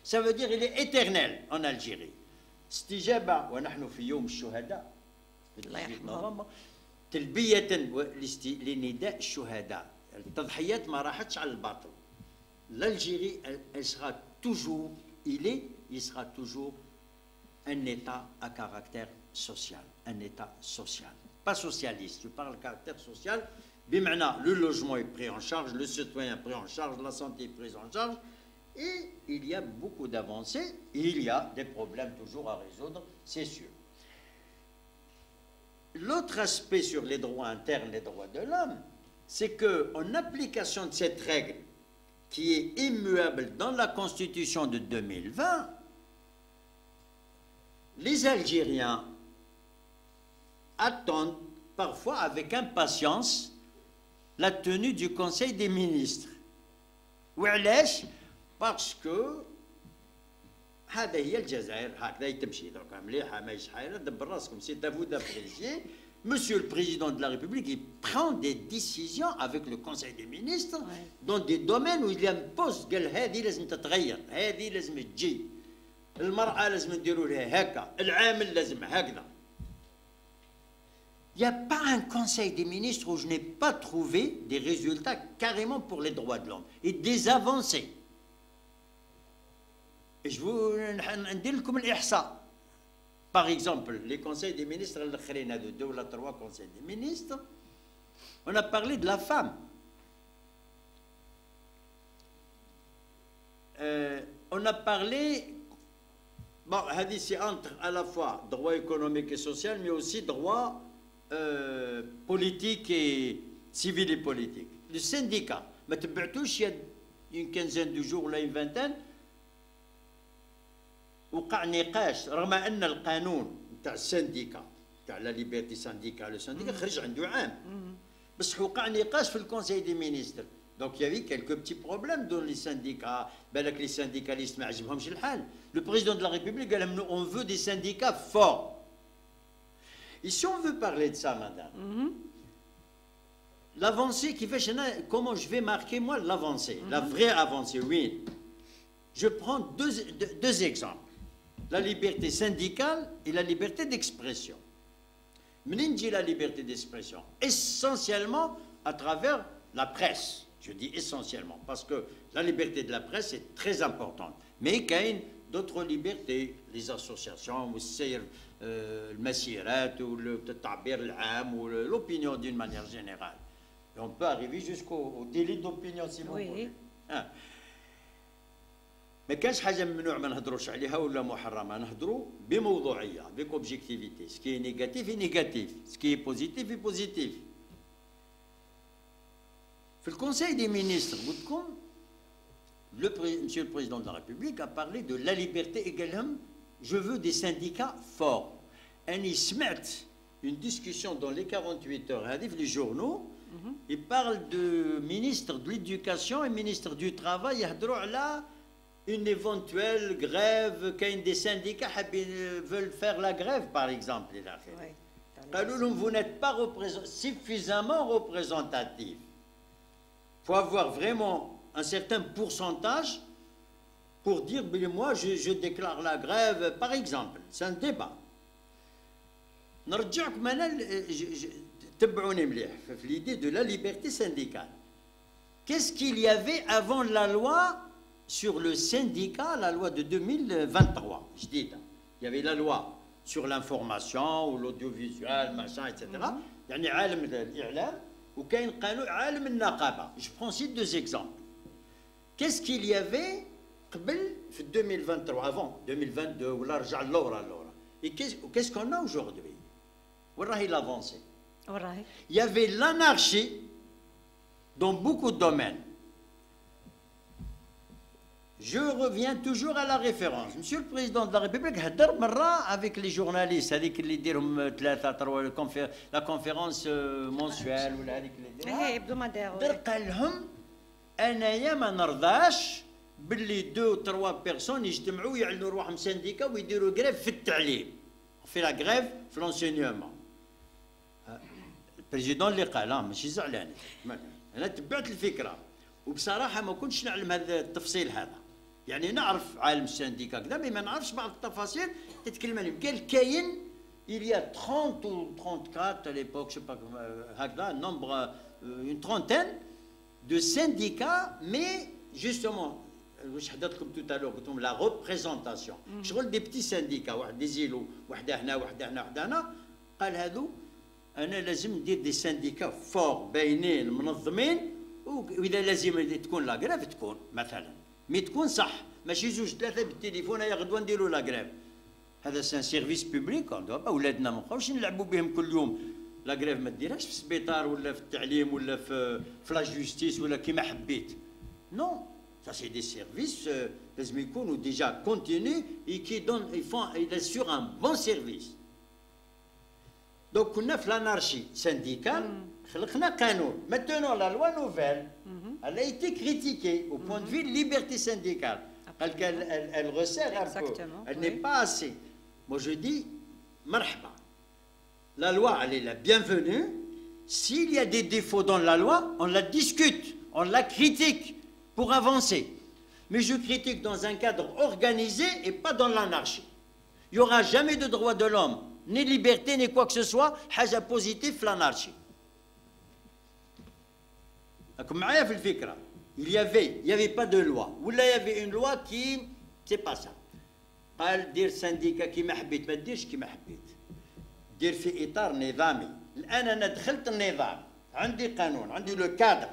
Ça veut dire qu'il est éternel en Algérie. استجابة ونحن في يوم الشهداء تلبية لنداء الشهداء. التضحيات ما راحتش على الباطل. L'Algérie, elle sera toujours, il sera toujours un État à caractère social, un État social, pas socialiste. Je parle de caractère social بمعنى le logement est pris en charge, le citoyen est pris en charge, la santé est prise en charge. Et il y a beaucoup d'avancées, il y a des problèmes toujours à résoudre, c'est sûr. L'autre aspect sur les droits internes, les droits de l'homme, c'est qu'en application de cette règle qui est immuable dans la Constitution de 2020, les Algériens attendent parfois avec impatience la tenue du Conseil des ministres. وعلاش؟ parce que هذا هي الجزائر هكذا يتمشي درك مليحه ماهيش حايره دبر راسكم سي à vous d'apprécier. Monsieur le Président de la République, il prend des décisions avec le Conseil des ministres dans des domaines où il impose قال هذه لازم تتغير هذه لازم تجي المرأة لازم نديروا لها هكا العامل لازم هكذا. Il n'y a pas un Conseil des ministres où je n'ai pas trouvé des résultats carrément pour les droits de l'homme et des avancées. Et je vous dire comme l'ihsa. Par exemple, les conseils des ministres, de 2 ou 3 conseils des ministres, on a parlé de la femme. On a parlé, bon, c'est entre à la fois droit économique et social, mais aussi droit politique et civil et politique. Le syndicat, il y a une quinzaine de jours, là, une vingtaine, وقع نقاش رغم ان القانون تاع السنديكا تاع لا ليبرتي سانديكا لو سانديكا خرج عنده عام بس وقع نقاش في الكونساي دي مينيستر دونك يافي كيلكو بتي بروبليم دون لي سانديكا بالك لي سانديكاليست ما عجبهمش الحال لو بريزيدون دو لا ريبوبليك قال لهم اون فو دي سانديكا فور et si on veut parler de ça madame l'avancée qui fait comment je vais marquer moi l'avancée la vraie avancée oui je prends deux exemples la liberté syndicale et la liberté d'expression. Menine dit la liberté d'expression essentiellement à travers la presse. Je dis essentiellement parce que la liberté de la presse est très importante. Mais il y a d'autres libertés, les associations, le masirat ou le tabir l'âme ou l'opinion d'une manière générale. Et on peut arriver jusqu'au délit d'opinion si vous voulez. Hein. ما كانش حاجه ممنوع ما نهضروش عليها ولا محرمه نهضروا بموضوعيه avec objectivité ce qui est négatif est négatif ce qui est positif est positif في الكونساي des ministres قلت لكم monsieur le président de la République a parlé de la liberté et قال لهم je veux des syndicats forts اني سمعت une discussion dans les 48 heures هذه في les journaux il parle de ministre de l'éducation et ministre du travail يهضروا على une éventuelle grève, quand des syndicats veulent faire la grève, par exemple. Vous n'êtes pas suffisamment représentatif. Il faut avoir vraiment un certain pourcentage pour dire, moi, je déclare la grève, par exemple. C'est un débat. L'idée de la liberté syndicale. Qu'est-ce qu'il y avait avant la loi sur le syndicat, la loi de 2023, je dis, il y avait la loi sur l'information ou l'audiovisuel, machin, etc. يعني عالم الإعلام وكاين قانون عالم النقابة. Je prends ici deux exemples. Qu'est-ce qu'il y avait قبل في 2023 avant 2022 ولا رجع لورا et qu'est-ce qu'on a aujourd'hui وين راهي l'avancée il y avait l'anarchie dans beaucoup de domaines. Je reviens toujours à la référence. Monsieur le Président de la République, هدر مرة avec les journalistes, هذيك اللي يديرهم 3 la conférence mensuelle ولا هذيك اللي يديرها. hebdomadaire. قال لهم أنايا ما نرضاش باللي 2 ou 3 personnes يجتمعوا يعلنوا روحهم سنديكا ويديروا غريف في التعليم. في لا غريف في l'enseignement. البريزيدون اللي قال ماشي زعلان. أنا تبعت الفكرة وبصراحة ما كنتش نعلم هذا التفصيل هذا. يعني نعرف عالم السنديكا كذا ما نعرفش بعض التفاصيل تتكلم عليهم قال كاين il y a 30 ou 34 à l'époque je sais pas هكذا un nombre une trentaine de syndicats mais justement واش حدثت لكم tout à l'heure قلت لهم la représentation شغل des petits syndicats واحد des îlots وحده هنا وحده هنا وحده هنا قال هذو انا لازم ندير دي سانديكا فور باينين منظمين، واذا لازم تكون لا غريف تكون مثلا، مي تكون صح، ماشي زوج ثلاثه بالتليفون يا غدوه نديروا لا غريف. هذا سان سيرفيس بوبليك، اولادنا ما نبقاوش نلعبوا بهم كل يوم. لا غريف ما ديرهاش في السبيطار ولا في التعليم ولا في لا جوستيس ولا كيما حبيت. نو، ça c'est des services لازم يكونوا ديجا كونتيني et qui donnent ils assurent un bon service. دونك كنا في لانارشي سانديكال، خلقنا قانون. Maintenant la loi nouvelle elle a été critiquée au point de vue de liberté syndicale. Elle resserre un peu, elle n'est pas assez. Moi je dis marhaba. La loi elle est la bienvenue. S'il y a des défauts dans la loi, on la discute, on la critique pour avancer. Mais je critique dans un cadre organisé et pas dans l'anarchie. Il n'y aura jamais de droits de l'homme, ni liberté, ni quoi que ce soit, حاجة positive في l'anarchie. معايا في الفكرة. Il y avait pas de loi. ولا il y avait une loi qui c'est pas ça. قال دير سنديكا كيما حبيت، ما تديرش كيما حبيت. دير في إطار نظامي. الآن أنا دخلت النظام، عندي قانون، عندي le cadre.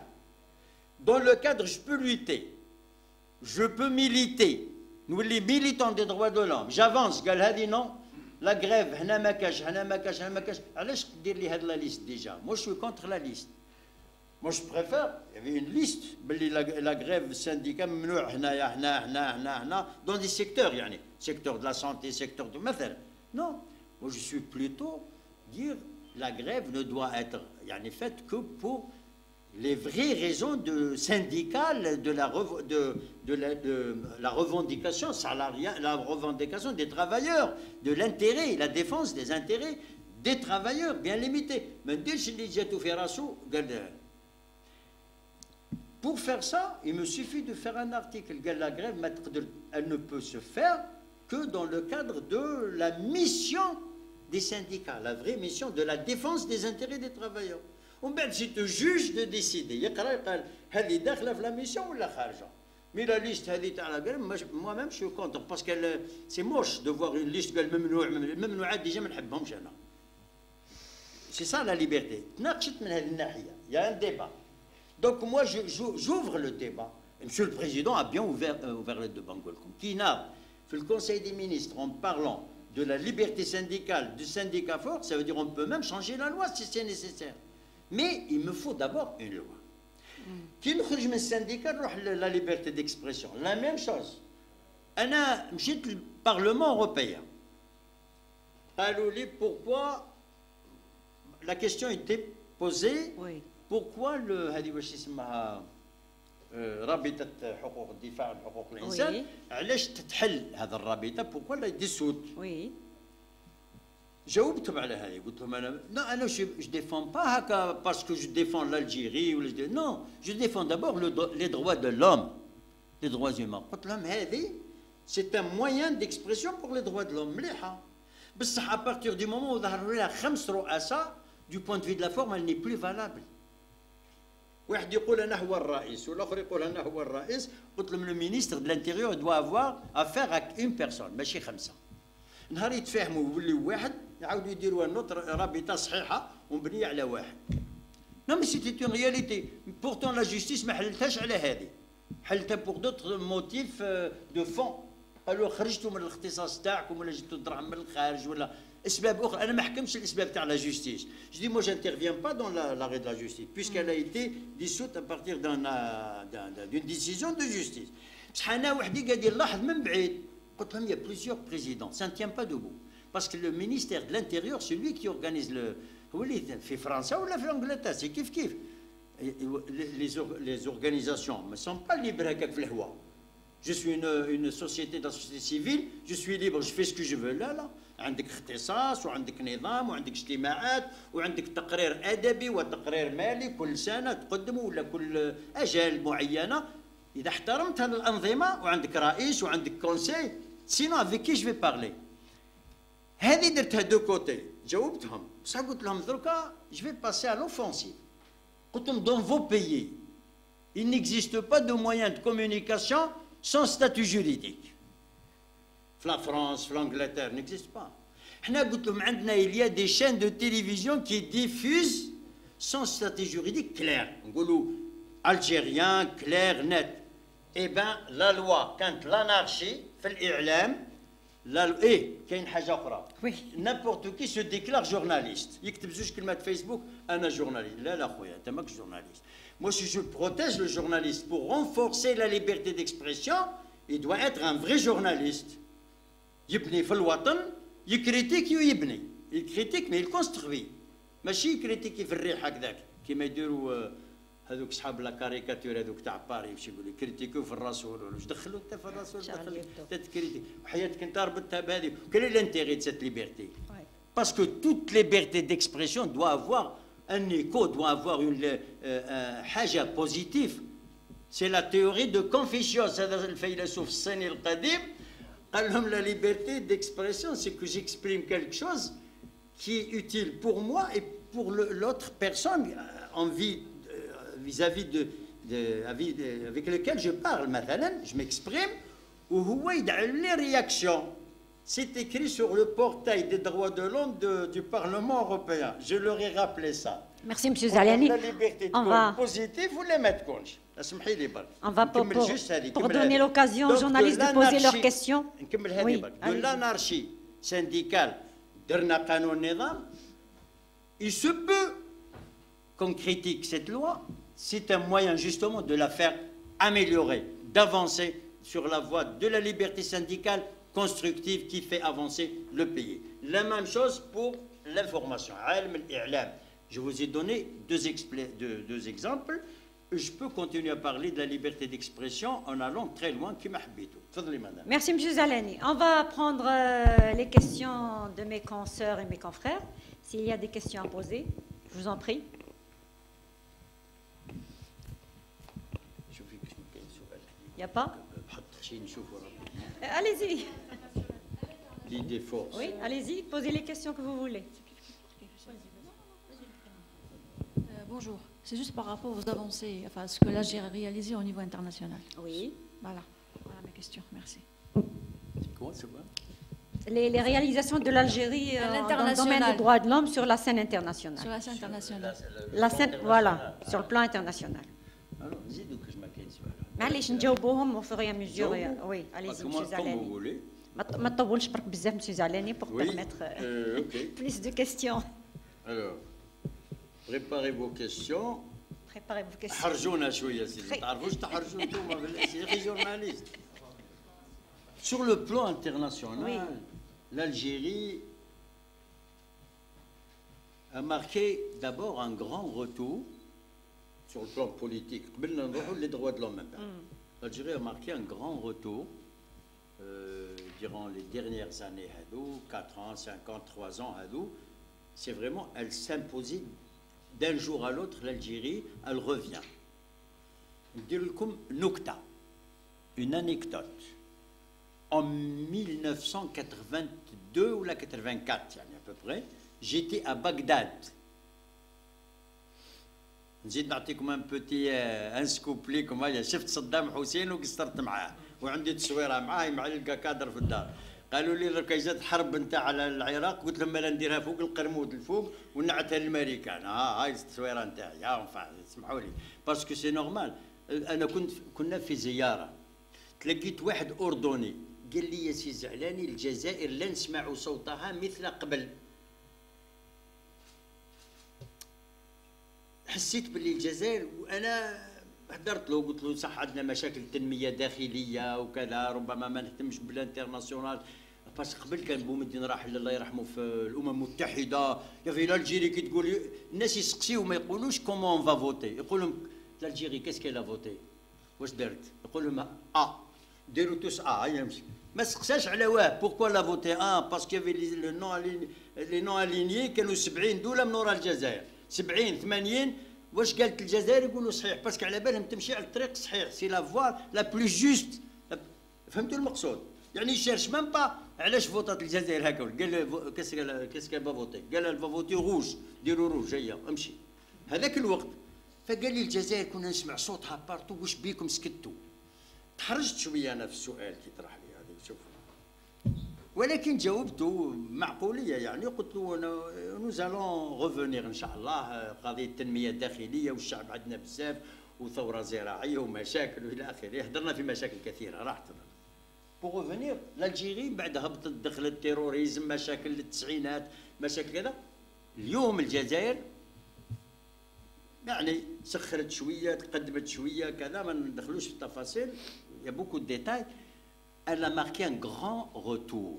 Dans le cadre, je peux lutter. Je peux militer. Nous les militants des droits de l'homme. J'avance. قال هذه non. La grève, هنا ما كاش، هنا ما كاش، هنا ما كاش. علاش دير لي هاد لا ليست déjà? Moi je suis contre la liste. Moi je préfère, il y avait une liste, la grève syndicat ممنوع هنايا هنا هنا هنا هنا dans des secteurs يعني, secteur de la santé, secteur de مثلا. Non, moi je suis plutôt dire la grève ne doit être يعني faite que pour les vraies raisons syndicales de la revendication salariale, la revendication des travailleurs, de l'intérêt, la défense des intérêts des travailleurs bien limités. Pour faire ça, il me suffit de faire un article. La grève, elle ne peut se faire que dans le cadre de la mission des syndicats, la vraie mission de la défense des intérêts des travailleurs. ومن بعد سي تو جوج دو ديسيدي، يقرا يقال هذه داخله في لا ميسيون ولا خارجه. مي لا ليست هذه تاع لا غريم موا ميم شو كونتر باسكو سي موش دو فوار اون ليست قال ممنوع، الممنوعات ديجا ما نحبهمش انا. سي سا لا ليبرتي. تناقشت من هذه الناحيه، يا ان ديبا. دونك موا j'ouvre le débat. Monsieur le Président a bien ouvert le débat نقول لكم. كي ناض في الكونسيل des ministres en parlant de la liberté syndicale, du syndicat fort, ça veut dire on peut même changer la loi si c'est nécessaire. Mais il me faut d'abord une loi. Qui nous خرج من السنديكات نروح la liberté d'expression. La même chose. أنا مشيت للبارlement européen. قالوا لي pourquoi la question était posée. Oui. Pourquoi هذه واش يسمها رابطة حقوق الدفاع عن حقوق الإنسان علاش تتحل هذا الرابطة؟ pourquoi لا dissoute. Oui. جاوبتهم على هذه، قلت لهم انا je défends pas هكا parce que je défends l'Algérie ولا non, je défends d'abord les droits de l'homme, les droits humains. قلت لهم هذه c'est un moyen d'expression pour les droits de l'homme مليحه، بصح à partir du moment où ظهروا لها 5 رؤساء du point de vue de la forme elle n'est plus valable. واحد يقول انا هو الرئيس والاخر يقول انا هو الرئيس. قلت لهم le ministre de l'Intérieur doit avoir affaire à une personne ماشي 5. نهار يتفاهموا يوليو واحد يعاودوا يديروا نوتر رابطه صحيحه ومبنيه على واحد. نعم سيتي اون رياليتي. بورتون لا جوستيس ما حلتهاش على هذه، حلتها بور دوتر موتيف دو فون. قالوا خرجتوا من الاختصاص تاعكم ولا جبتوا الدراهم من الخارج ولا اسباب اخرى. انا ما حكمش الاسباب تاع لا جوستيس. جو دي مو جانترفيان با دون لاغي دو لا جوستيس بويسكال ا ايتي ديسوت ا بارتير دون ديسيزيون دو جوستيس. بصح انا وحدي قاعد يلاحظ من بعيد. قلت لهم il y a plusieurs présidents, ça ne tient pas debout. Parce que le ministère de l'Intérieur, c'est lui qui organise le... في فرنسا ولا في انجلترا سي كيف كيف. Les organisations ne sont pas libres هكاك في الهواء. Je suis une société de la société civile, je suis libre, je fais ce que je veux. لا عندك اختصاص وعندك نظام وعندك اجتماعات وعندك تقرير ادبي وتقرير مالي كل سنه تقدمه ولا كل اجال معينه. اذا احترمت هذه الانظمه وعندك رئيس وعندك كونسي sinon avec qui je vais parler. هذه درتها دو كوتي. جاوبتهم بصح قلت لهم دركا je vais passer à l'offensive. قلت لهم dans vos pays il n'existe pas de moyens de communication sans statut juridique. في لا فرنسا في l'Angleterre n'existe pas. حنا قلت لهم عندنا il y a des chaînes de télévision qui diffusent sans statut juridique clair نقولوا algérien clair net. Eh ben la loi كانت l'anarchie في الإعلام لا ايه كاين حاجه اخرى نابورت كي سو ديكلار جورناليست يكتب زوج كلمات فيسبوك انا جورناليست لا لا خويا انت ماكش جورناليست moi si je protège le journaliste pour renforcer la liberté d'expression il doit être un vrai journaliste يبني في الوطن يكريتيك ويبني يكريتيك mais il construit ماشي يكريتيكي في الريح هكذاك كيما يديروا هذوك صحاب لا كاريكاتور هذوك تاع باري واش يقولوا كريتيكو في الرسول واش دخلوا انت في الرسول دخل تكريتيك وحياتك انت ربطتها بهذه quel est l'intérêt de cette liberté parce que toute liberté d'expression doit avoir un écho doit avoir une حاجه positive c'est la théorie de Confucius هذا الفيلسوف الصيني القديم قال لهم la liberté d'expression c'est que j'exprime quelque chose qui est utile pour moi et pour l'autre personne en vie vis-à-vis avec lequel je parle مثلا je m'exprime وهو يدعم لي réaction c'est écrit sur le portail des droits de l'homme du Parlement européen je leur ai rappelé ça merci monsieur Zaliani la liberté تكون positive ولا ما تكونش اسمحي لي برك on va pour donner l'occasion aux journalistes de poser leurs questions نكمل هذه برك de l'anarchie syndicale درنا قانون نظام il se peut qu'on critique cette loi c'est un moyen justement de la faire améliorer, d'avancer sur la voie de la liberté syndicale constructive qui fait avancer le pays. La même chose pour l'information. Je vous ai donné deux exemples. Je peux continuer à parler de la liberté d'expression en allant très loin. Merci M. Zalani. On va prendre les questions de mes consoeurs et mes confrères. S'il y a des questions à poser, je vous en prie. Il n'y a pas allez-y. L'idée force. Oui, allez-y, posez les questions que vous voulez. Bonjour, c'est juste par rapport aux avancées, enfin ce que l'Algérie a réalisé au niveau international. Oui. Voilà mes questions, merci. Les réalisations de l'Algérie dans le domaine des droits de l'homme sur la scène internationale. Sur la scène internationale. La scène, voilà, sur le plan international. Alors, dis-nous que je m'inquiète. معليش نجاوبوهم au fur et à mesure. Oui, allez-y monsieur Zalani. ما تطولش برك بزاف monsieur Zalani pour permettre plus de questions. Alors, préparez vos questions. Préparez vos questions. حرجونا شويه سيدي تعرفوش تحرجوا انتم بالاسي journaliste. Sur le plan international, l'Algérie a marqué d'abord un grand retour sur le plan politique. Les droits de l'homme. L'Algérie a marqué un grand retour durant les dernières années. 4 ans, 5 ans, 3 ans. C'est vraiment, elle s'imposait d'un jour à l'autre. L'Algérie, elle revient. Je vais vous dire une anecdote. En 1982 ou la 84, à peu près, j'étais à Bagdad. نزيد نعطيكم ان بوتي ان سكوب ليكم هيا شفت صدام حسين وقصرت معاه وعندي تصويره معاه مع يلقى كادر في الدار قالوا لي درك جات حرب نتاع على العراق قلت لهم انا نديرها فوق القرمود الفوق ونعتها للامريكان هاي التصويره نتاعي اسمحوا لي باسكو سي نورمال انا كنا في زياره تلقيت واحد اردني قال لي يا سي زعلاني الجزائر لا نسمع صوتها مثل قبل حسيت باللي الجزائر وانا هدرت له قلت له صح عندنا مشاكل تنميه داخليه وكذا ربما ما نهتمش بالانترناسيونال باش قبل كان بومدين راحل الله يرحمه في الامم المتحده يا في الجيري كي تقول الناس يسقسيو ما يقولوش كومون فا فوتي يقول لهم الجيري كاس كيلا فوتي واش درت يقول لهم ديروا توس يمشي ما سقساش على واه بوركوا لا فوتي باسكو يافي لي نون الينيي كانوا 70 دوله من وراء الجزائر 70 80 واش قالت الجزائر يقولوا صحيح باسكو على بالهم تمشي على الطريق الصحيح سي لا فوا لا بلو جوست فهمتوا المقصود يعني يشيرش ميم با علاش فوتات الجزائر هكا قال كاسكال با فوتي قال با فوتي روج ديروا روج هيا امشي هذاك الوقت فقال لي الجزائر كنا نسمع صوتها بارتو واش بيكم سكتوا تحرجت شويه انا في السؤال كي طرح لي هذا شوف ولكن جاوبته معقوليه يعني قلت له nous allons revenir ان شاء الله قضيه التنميه الداخليه والشعب عندنا بزاف وثوره زراعيه ومشاكل والى اخره هضرنا في مشاكل كثيره راح بوغ revenir l'Algérie بعد هبطت دخل التيروريزم مشاكل التسعينات مشاكل كذا اليوم الجزائر يعني سخرت شويه تقدمت شويه كذا ما ندخلوش في التفاصيل يا بوكو ديتاي elle a marqué un grand retour.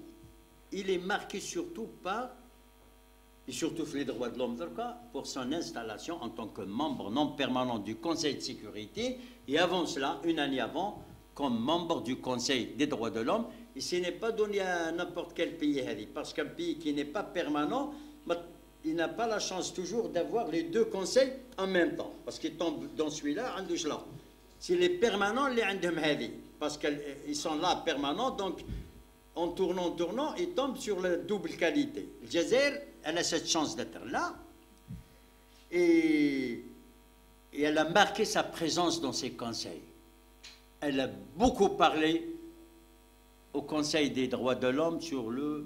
Il est marqué surtout par, et surtout les droits de l'homme, pour son installation en tant que membre non permanent du Conseil de sécurité, et avant cela, une année avant, comme membre du Conseil des droits de l'homme. Et ce n'est pas donné à n'importe quel pays, parce qu'un pays qui n'est pas permanent, il n'a pas la chance toujours d'avoir les deux conseils en même temps, parce qu'il tombe dans celui-là, en celui-là. S'il est permanent, les عندهم هذه. Parce qu'ils sont là permanents, donc en tournant, ils tombent sur la double qualité. Le Jazair, elle a cette chance d'être là, et elle a marqué sa présence dans ces conseils. Elle a beaucoup parlé au Conseil des droits de l'homme sur le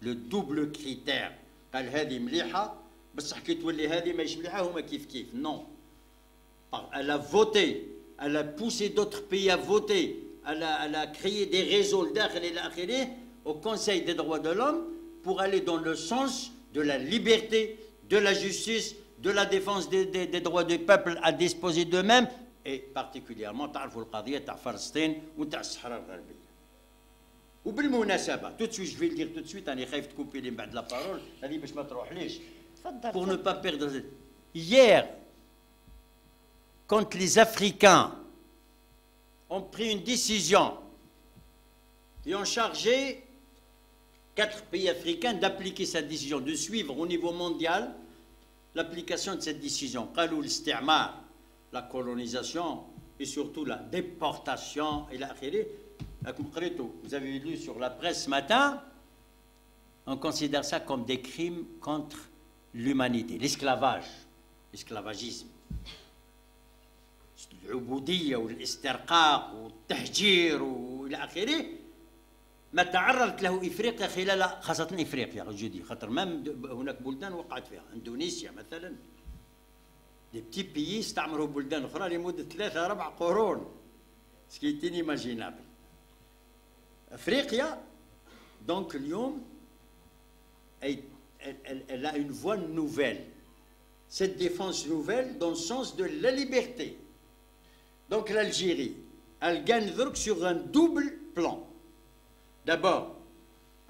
le double critère. قال هذه مليحة بصح كي تولي هذه ماهيش مليحة هما كيف كيف. Non. Elle a voté. Elle a poussé d'autres pays à voter, elle a créé des réseaux au Conseil des droits de l'homme pour aller dans le sens de la liberté, de la justice, de la défense des droits du peuple à disposer d'eux-mêmes, et particulièrement تعرفوا القضية تاع فلسطين وتاع الصحراء الغربية. وبالمناسبة, tout de suite, je vais le dire tout de suite, أنا خايف تكوبي لي بعد la parole, هذه باش ما تروحليش. Pour ne pas perdre. Hier, quand les Africains ont pris une décision et ont chargé 4 pays africains d'appliquer cette décision, de suivre au niveau mondial l'application de cette décision. قالوا الاستعمار, la colonisation et surtout la déportation et l'آخره. Vous avez lu sur la presse ce matin, on considère ça comme des crimes contre l'humanité, l'esclavage, l'esclavagisme. العبودية والاسترقاق والتهجير والى اخره ما تعرضت له افريقيا خلال خاصة افريقيا جدي خاطر هناك بلدان وقعت فيها اندونيسيا مثلا دي بتي بيي استعمروا بلدان اخرى لمدة 3-4 قرون سكي inimaginable. افريقيا دونك اليوم elle a une voie nouvelle, cette défense nouvelle dans le sens de la liberté. Donc l'Algérie, elle gagne sur un double plan. D'abord,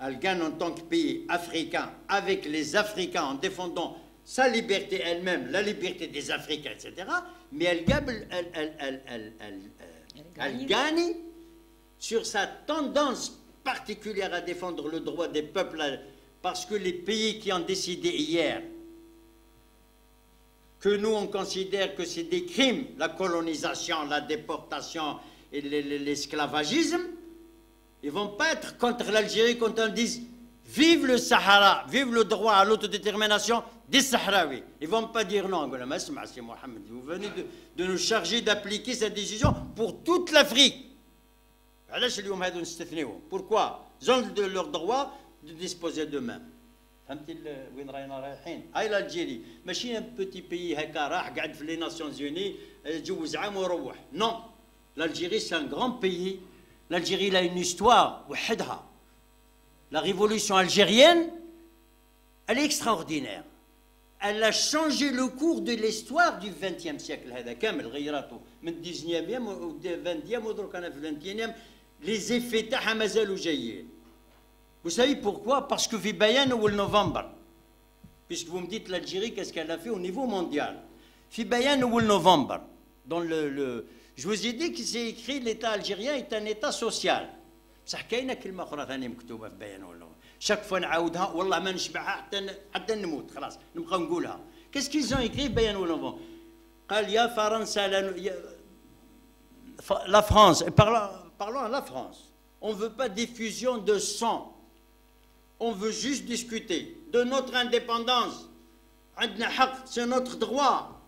elle gagne en tant que pays africain avec les Africains en défendant sa liberté elle-même, la liberté des Africains, etc. Mais elle gagne sur sa tendance particulière à défendre le droit des peuples, parce que les pays qui ont décidé hier que nous, on considère que c'est des crimes, la colonisation, la déportation et l'esclavagisme, ils ne vont pas être contre l'Algérie quand on dit « Vive le Sahara, vive le droit à l'autodétermination des Sahraouis ». Ils ne vont pas dire non. Vous venez de nous charger d'appliquer cette décision pour toute l'Afrique. Pourquoi? Ils ont leur droit de disposer d'eux-mêmes. فهمتي وين راينا رايحين؟ هاي الجيري ماشي ان بوتي بيي هكا راح قاعد في لي ناسيون زوني جوز عام وروح. نو l'Algérie c'est un grand pays. L'Algérie a une histoire وحدها. La révolution algérienne elle est extraordinaire. Elle a changé le cours de l'histoire du XXe siècle. هذا كامل غيراته من 19e و 20e ودروك انا في 21e les effets تاعها مازالوا جايين. Vous savez pourquoi? Parce que Fibayan ou le novembre, puisque vous me dites l'Algérie, qu'est-ce qu'elle a fait au niveau mondial? Fibayan ou le novembre, dans je vous ai dit que c'est écrit l'État algérien est un État social. بصح كاينه كلمه اخرى ثانيه مكتوبه في بيان ولا chaque fois نعاودها والله ما نشبعها حتى نموت خلاص نبقى نقولها. Qu'est-ce qu'ils ont écrit بيان ou le novembre? قال يا فرنسا la France, parlons à la France. On ne veut pas diffusion de sang. On veut juste discuter de notre indépendance. C'est notre droit.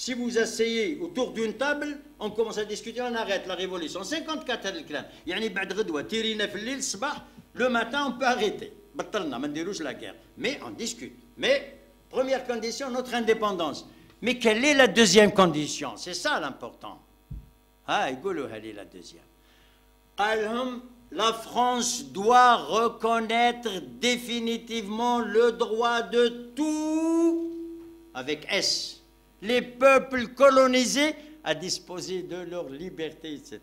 si vous asseyez autour d'une table, on commence à discuter, on arrête la révolution. 54 هذا الكلام. يعني بعد غدوة تيرينا في الليل الصباح, le matin on peut arrêter. بطلنا ما نديروش la guerre. Mais on discute. Mais première condition, notre indépendance. Mais quelle est la deuxième condition? C'est ça l'important. Ah, يقولوا هذه la deuxième. قال لهم la France doit reconnaître définitivement le droit de tout, avec S, les peuples colonisés à disposer de leur liberté, etc.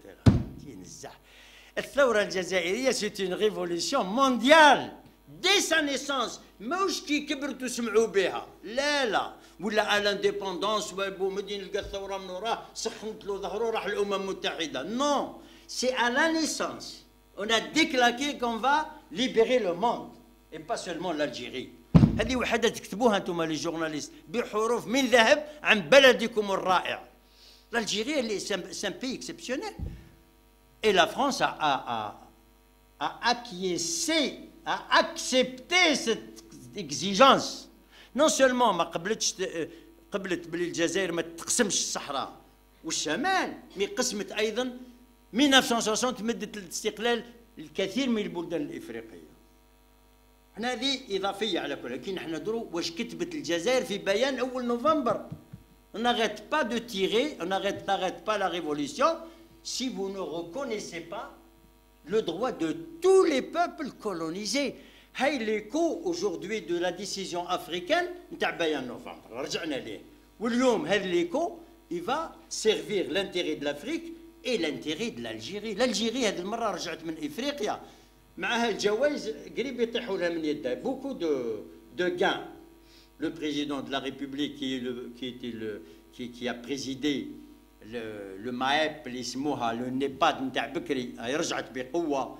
الثورة الجزائرية c'est une révolution mondiale dès sa naissance. ماهوش كي كبرتوا سمعوا بها، لا ولا على الانديبوندونس وبومدين لقى الثورة من وراه سخنت له ظهره راح الأمم المتحدة. Non, c'est à la naissance. On a déclaré qu'on va libérer le monde et pas seulement l'Algérie. هذه وحدة تكتبوها انتم les journalistes بحروف من ذهب عن بلدكم الرائع. L'Algérie, c'est un pays exceptionnel. Et la France a acquiescé, a accepté cette exigence. Non seulement ما قبلت بلي الجزائر ما تقسمش الصحراء والشمال، mais قسمت أيضا 1960 مدت الاستقلال الكثير من البلدان الإفريقية. احنا هذه إضافية على كل، لكن احنا ندرو واش كتبت الجزائر في بيان أول نوفمبر. On n'arrête pas de tirer, on n'arrête pas la révolution si vous ne reconnaissez pas le droit de tous les peuples colonisés. هاي l'écho aujourd'hui de la décision africaine نتاع بيان نوفمبر رجعنا ليه. واليوم هذا l'écho il va servir l'intérêt de l'Afrique et l'intérêt de l'Algérie. l'Algérie هذه المرة رجعت من إفريقيا معها الجوائز قريب يطيحوا لها من يدها. Beaucoup de gains. Le président de la République qui a présidé le MAEP اللي يسموها le NEPAD نتاع بكري رجعت بقوة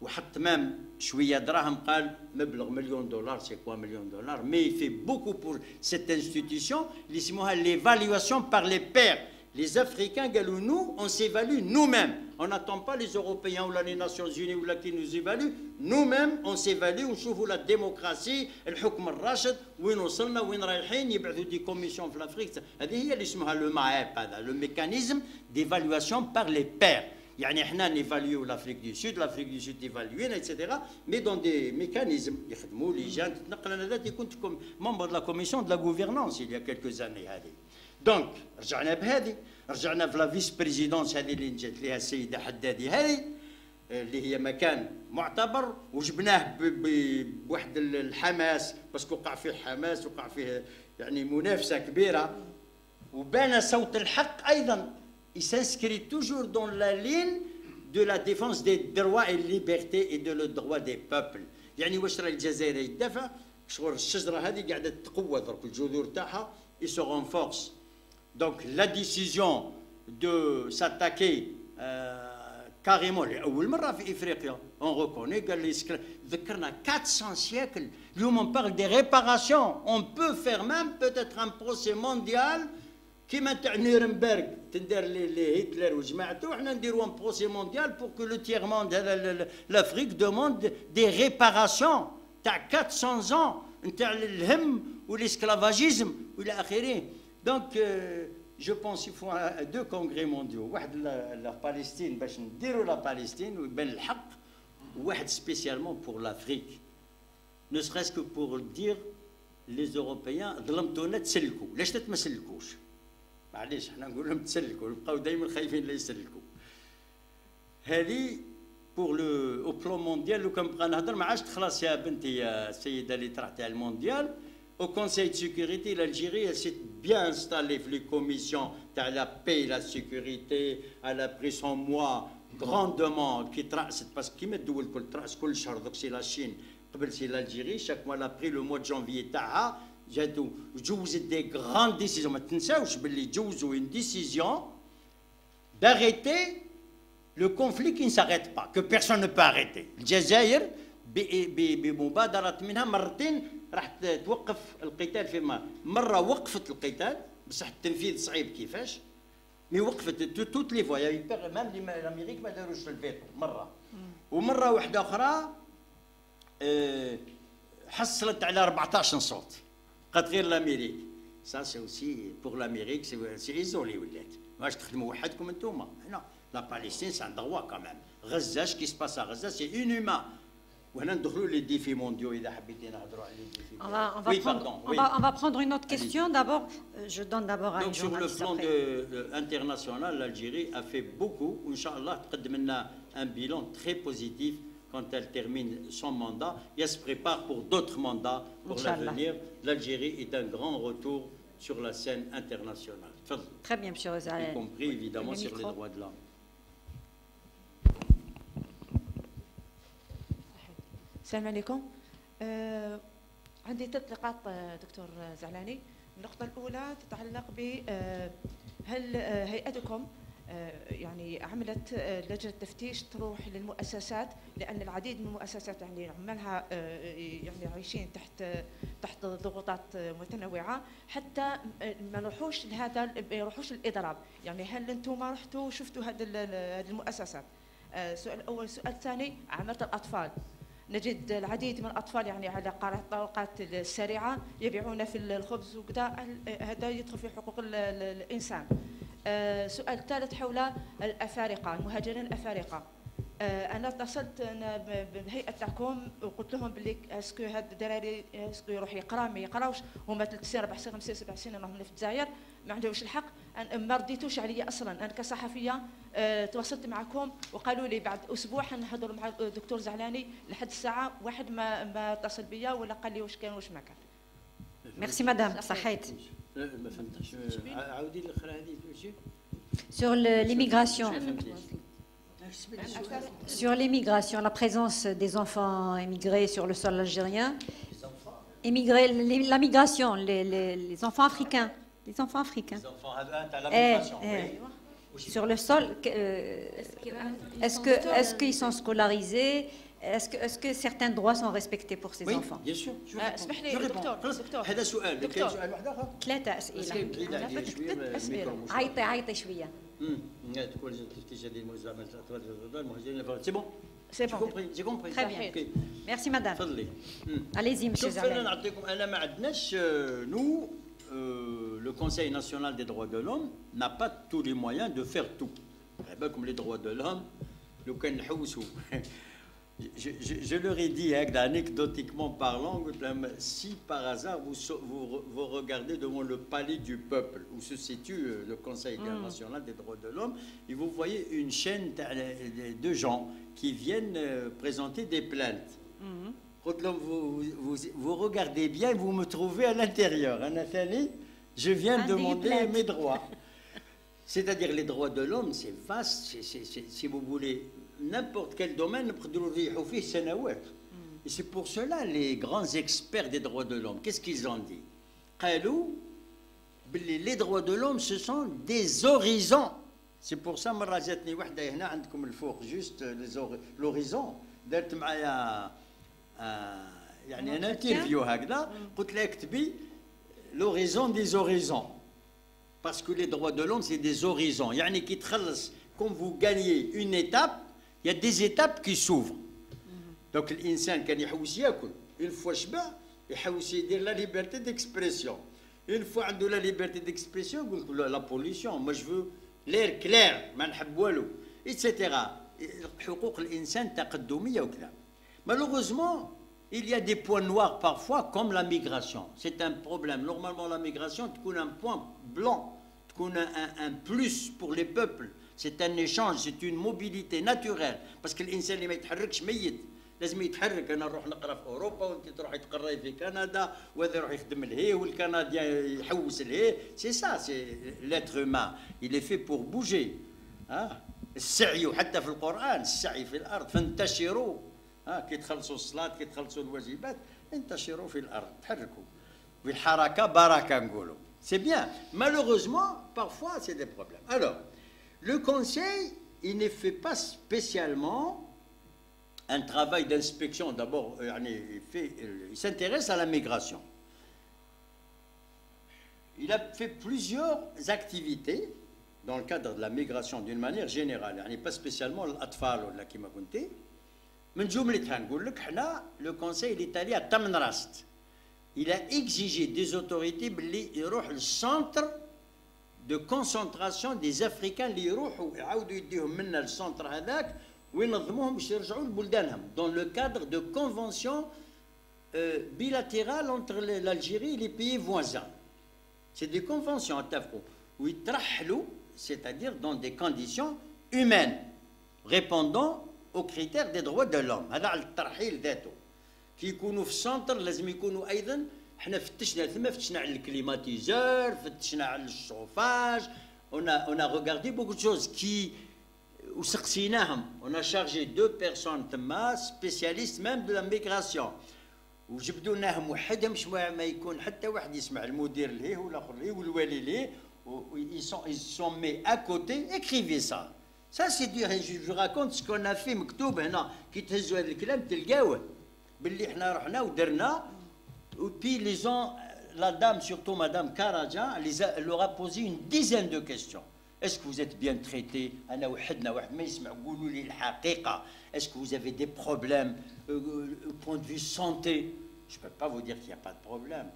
وحط مام شوية دراهم قال مبلغ $1,000,000 c'est quoi $1,000,000 mais il fait beaucoup pour cette institution اللي يسموها l'évaluation par les pairs. Les Africains قالوا nous on s'évalue nous-mêmes. On n'attend pas les Européens ou les Nations Unies ou là qui nous évaluent. Nous-mêmes on s'évalue ونشوفوا la démocratie الحكم الراشد وين وصلنا وين رايحين. يبعثوا دي كوميسيون في الأفريق. هذه هي اللي اسمها le MAEP هذا le mécanisme d'évaluation par les pairs. يعني احنا نيفاليو l'Afrique du Sud, l'Afrique du Sud évaluée, etc. mais dans des mécanismes يخدموا لجان تتنقل. أنا ذاتي كنت membre de la commission de la gouvernance il y a quelques années هذه. دونك رجعنا بهذه، رجعنا في لا فيس بريزيدونس هذه اللي جات لها السيده حدادي هذه اللي هي مكان معتبر وجبناه بواحد الحماس باسكو وقع فيه حماس وقع فيه يعني منافسه كبيره وبان صوت الحق ايضا. il s'inscrit toujours dans la ligne de la défense des droits et libertés et de le droit des peuples. يعني واش راه الجزائر يدافع شغل الشجره هذه قاعده تقوى درك الجذور تاعها et se renforce. Donc la décision de s'attaquer carrément لأول مرة في إفريقيا on reconnaît قال لي ذكرنا 400 siècles. اليوم on parle des réparations. On peut faire même peut-être un procès mondial كيما تاع نيرنبرغ تندار لهتلر وجماعته. احنا نديروا un procès mondial pour que le tiers monde هذا l'Afrique demande des réparations تاع 400 ans نتاع الهم والesclavagisme والى آخره. Donc je pense qu'il faut deux congrès mondiaux. واحد la Palestine باش نديروا la Palestine ويبان الحق وواحد spécialement pour l'Afrique. Ne serait-ce que pour dire les Européens ظلمتونا تسلكوا. ليش ما تسلكوش؟ معليش احنا نقول لهم تسلكوا بقاو دائما خايفين لا يسلكوا. هذه pour le au plan mondial لو كان بقى نهضر ما عادش تخلص يا بنتي يا السيده اللي طرحتي على المونديال. Au Conseil de sécurité, l'Algérie, elle s'est bien installée les commissions de la paix et la sécurité. Elle a pris son mois grandement. Parce qu'il met tout le char, donc c'est la Chine. C'est l'Algérie. Chaque mois, elle a pris le mois de janvier. J'ai des grandes décisions. Maintenant, j'ai une décision d'arrêter le conflit qui ne s'arrête pas, que personne ne peut arrêter. الجزائر بمبادرة منها مرتين راح توقف القتال في مرة وقفت القتال بصح التنفيذ صعيب كيفاش مي وقفت توت لي فوا يعني مام الامريك ما داروش الفيتو مرة ومرة واحدة أخرى حصلت على 14 صوت قد غير الامريك Ça, c'est aussi pour l'Amérique, c'est isolé. Moi, je traite وحدكم انتوما. Non, la Palestine, c'est un droit quand même. Gaza, ce qui se passe à Gaza, c'est inhumain. وهنا ندخلوا les défis mondiaux إذا حبيتي نهضروا على les défis. On va prendre une autre question. D'abord, je donne d'abord à une Donc, sur le journaliste plan après. international, l'Algérie a fait beaucoup. Inch'Allah, تقدم لنا un bilan très positif quand elle termine son mandat et elle se prépare pour d'autres mandats pour l'avenir. L'Algérie est un grand retour sur la scène internationale. Très bien, M. Rezalen. Y compris évidemment sur les droits de l'homme. السلام عليكم. عندي 3 نقاط دكتور زعلاني. النقطة الأولى تتعلق ب هل هيئتكم يعني عملت لجنة تفتيش تروح للمؤسسات، لأن العديد من المؤسسات يعني عمالها يعني عايشين تحت ضغوطات متنوعة، حتى ما نروحوش لهذا ما يروحوش الإضراب. يعني هل أنتم ما رحتوا وشفتوا هذه المؤسسات؟ السؤال الأول. السؤال الثاني، عملت الأطفال. نجد العديد من الأطفال يعني على الطرقات السريعة يبيعون في الخبز وكذا، هذا يدخل في حقوق الإنسان. سؤال ثالث حول الأفارقة، المهاجرين الأفارقة. أنا اتصلت بالهيئة تاعكم وقلت لهم بلي اسكو هاد الدراري اسكو يروح يقرا ما يقراوش، هما 3 سنين 4 سنين 5 7 سنين راهم في الجزائر، ما عندهمش الحق. ما رديتوش عليا اصلا. انا كصحفيه تواصلت معكم وقالوا لي بعد اسبوع حنهضروا مع الدكتور زعلاني، لحد الساعه واحد ما اتصل بيا ولا قال لي واش كان واش ما كان. Merci madame, صحيت. ما فهمتش. عاودي الاخرى هذه. Sur l'immigration. Sur l'immigration, la présence des enfants émigrés sur le sol algérien. Émigrés, la migration, les enfants africains. Les enfants africains. Les enfants à la migration, oui. Sur le sol, est-ce qu'ils sont scolarisés? Est-ce que certains droits sont respectés pour ces enfants? Bien sûr. اسمح لي دكتور. هذا سؤال. كاين سؤال واحد آخر؟ 3 أسئلة. عيطي شوية. C'est bon. C'est bon. J'ai compris. Très bien. Merci madame. Allez-y monsieur Zalani. Nous, le Conseil national des droits de l'homme n'a pas tous les moyens de faire tout. Comme les droits de l'homme, je leur ai dit, anecdotiquement parlant, si par hasard vous regardez devant le palais du peuple où se situe le Conseil national des droits de l'homme, et vous voyez une chaîne de gens qui viennent présenter des plaintes. Vous regardez bien, vous me trouvez à l'intérieur. Je viens demander mes droits. C'est-à-dire les droits de l'homme, c'est vaste, si vous voulez, n'importe quel domaine, et c'est pour cela les grands experts des droits de l'homme, qu'est-ce qu'ils ont dit? Les droits de l'homme, ce sont des horizons. C'est pour ça juste l'horizon. يعني أنا انترفيو هكذا قلت لها اكتبي l'horizon des horizons parce que les droits de l'homme c'est des horizons يعني كي تخلص comme vous gagnez une étape il y a des étapes qui s'ouvrent donc الإنسان كان يحوس ياكل une fois شبع يحوس يدير la liberté d'expression une fois عنده la liberté d'expression يقول لك la pollution moi je veux l'air clair ما نحب والو etc حقوق الإنسان تقدمية وكذا malheureusement il y a des points noirs parfois, comme la migration. C'est un problème. Normalement, la migration, c'est un point blanc, c'est un plus pour les peuples. C'est un échange, c'est une mobilité naturelle. Parce que l'insan اللي ما يتحركش ميت. لازم يتحرك. أنا نروح نقرأ في أوروبا وأنت تروحي تقرأي في كندا وهذا يروح يخدم لهيه والكنديان يحوس لهيه. C'est ça, c'est l'être humain. Il est fait pour bouger. السعي حتى في القرآن السعي في الأرض فانتشروا. كي تخلصوا الصلاة كي تخلصوا الواجبات انتشروا في الأرض تحركوا بالحركة بركة نقولوا c'est bien malheureusement parfois c'est des problèmes alors le conseil il ne fait pas spécialement un travail d'inspection d'abord il s'intéresse à la migration il a fait plusieurs activités dans le cadre de la migration d'une manière générale يعني pas spécialement الأطفال ولا كما قلتي من جملتها نقول لك حنا لو كونساي الايطالي تم راست il a exigé des autorités باللي يروح للسنتر de concentration des Africains اللي يروحوا يعاودوا يديهم منا السنتر هذاك وينظموهم باش يرجعوا لبلدانهم dans le cadre de conventions bilatérales entre l'Algérie et les pays voisins. C'est des conventions اتفقوا ويترحلوا, c'est-à-dire dans des conditions humaines répondant aux critères des droits de l'homme. هذا على الترحيل ذاته. كي يكونوا في السنتر لازم يكونوا ايضا احنا فتشنا ثم فتشنا على الكليماتيزور, فتشنا على الشوفاج, on a regardé beaucoup de choses qui وسقسيناهم. On a chargé 2 personnes ثما spécialistes même de la migration وجبدوناهم وحدهم باش ما يكون حتى واحد يسمع المدير ليه والاخر ليه والوالي ليه. Ils sont mis à côté. Écrivez ça. Ça c'est dur. Je vous raconte ce qu'on a fait مكتوب هنا. كي تهزوا هذا الكلام تلقاوه باللي احنا رحنا ودرنا. Et puis la dame, surtout Madame Karajan, leur a posé une dizaine de questions. Est-ce que vous êtes bien traité? Est-ce que vous avez des problèmes au point de vue santé? Je ne peux pas vous dire qu'il n'y a pas de problème.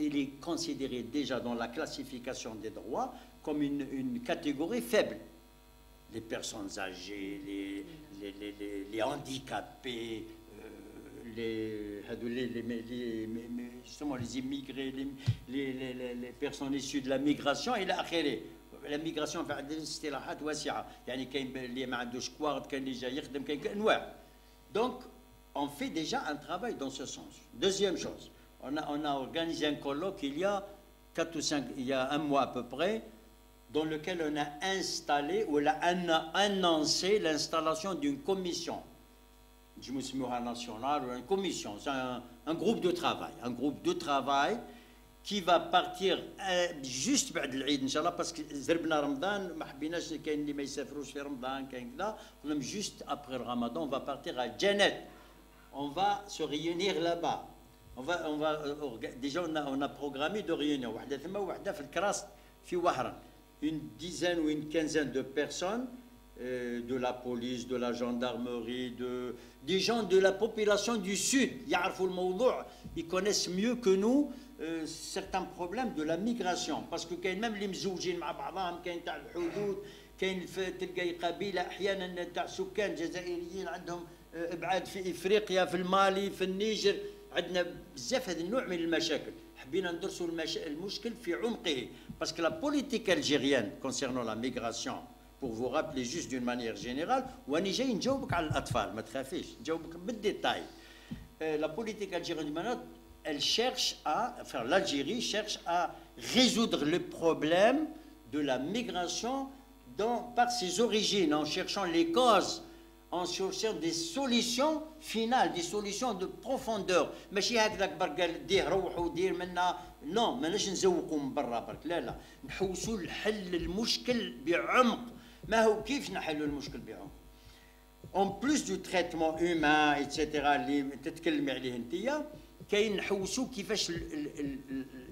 Il est considéré déjà dans la classification des droits comme une catégorie faible. Les personnes âgées, les handicapés, justement les immigrés, les personnes issues de la migration إلى آخره. La migration في عندنا اصطلاحات واسعة. يعني كاين اللي ما عندوش كوارد, كاين اللي جاي يخدم, كاين أنواع. Donc on fait déjà un travail dans ce sens. Deuxième chose, on a organisé un colloque il y a 4 ou 5, il y a un mois à peu près, dans lequel on a installé ou on a annoncé l'installation d'une commission. Je me suis mis à national ou une commission, c'est un groupe de travail qui va partir juste بعد العيد ان شاء الله, parce que زربنا رمضان ما حبيناش كاين اللي ما يسافروش في رمضان كاين كذا, قلنا juste après le Ramadan on va partir à Djanet, on va se réunir là-bas, on va déjà on a programmé de réunions واحده ثم وحده في الكراس في وهران, une dizaine ou une quinzaine de personnes de la police, de la gendarmerie, des gens de la population du sud. يعرفوا الموضوع, ils connaissent mieux que nous certains problèmes de la migration, parce que كاين même اللي مزوجين مع بعضهم, كاين تاع الحدود, كاين تلقى قبيله احيانا تاع سكان جزائريين عندهم ابعاد في افريقيا, في المالي, في النيجر, عندنا بزاف هذا النوع من المشاكل. حبينا ندرسوا المشكل في عمقه, parce que la politique algérienne concernant la migration, pour vous rappeler juste d'une manière générale, وأنا جاي نجاوبك على الأطفال ما تخافيش, نجاوبك بالديتاي. La politique algérienne, elle cherche à, enfin l'Algérie cherche à résoudre le problème de la migration par ses origines, en cherchant les causes, en cherchant des solutions finales, des solutions de profondeur. ماشي هكذاك برك قال ديه روحوا دير منا, non, ماناش نزوقوا من برا برك, لا نحوسوا لحل المشكل بعمق. ما هو كيف نحلوا المشكل بعمق؟ En plus du traitement humain, etc. اللي تتكلمي عليه انتيا, كاين نحوسوا كيفاش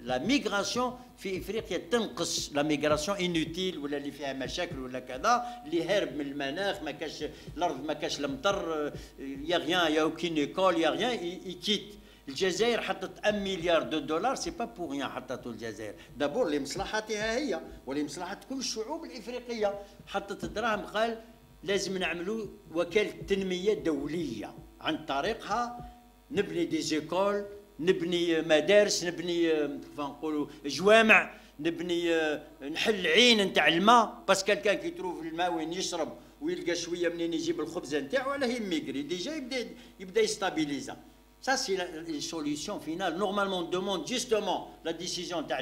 لا ميغراسيون في افريقيا تنقص, لا ميغراسيون انوتيل ولا اللي فيها مشاكل ولا كذا, اللي هارب من المناخ, ما كاش الارض, ما كاش المطر, يا غيان, يا اوكين ايكول, يا غيان, يكيت. الجزائر حطت 1 مليار دولار, سي با بور ريان حطته الجزائر. دابور لمصلحتها هي ولمصلحه كل الشعوب الافريقيه, حطت الدراهم, قال لازم نعملوا وكاله تنميه دوليه, عن طريقها نبني دي زيكول, نبني مدارس, نبني نقولوا جوامع, نبني نحل عين نتاع الماء, بس كان كيتروف الماء وين يشرب ويلقى شويه منين يجيب الخبزه نتاعو, علاه يميغري ديجا يبدا يستابيليزا. Ça, c'est la solution finale. Normalement, on demande justement la décision de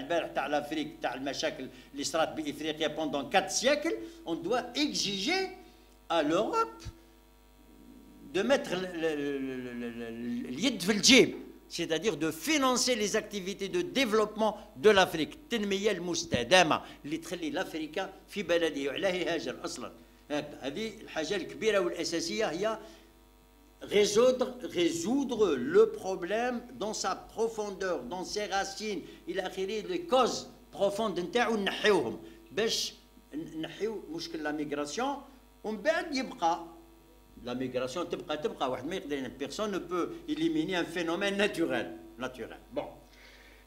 l'Afrique, de l'Machakl, l'Istrat Bifriqia pendant 4 siècles. On doit exiger à l'Europe de mettre l'yed fil djib, c'est-à-dire de financer les activités de développement de l'Afrique. تنمية المستدامة اللي تخلي الأفريقيا في بلده وعلاه يهاجر أصلا. هذه الحاجة الكبيرة والأساسية هي résoudre le problème dans sa profondeur, dans ses racines, il a créé les causes profondes نتاعو نحيوهم باش نحيو مشكل la migration, ومن بعد يبقى La migration تبقى واحد ما يقدر personne ne peut éliminer un phénomène naturel. Bon.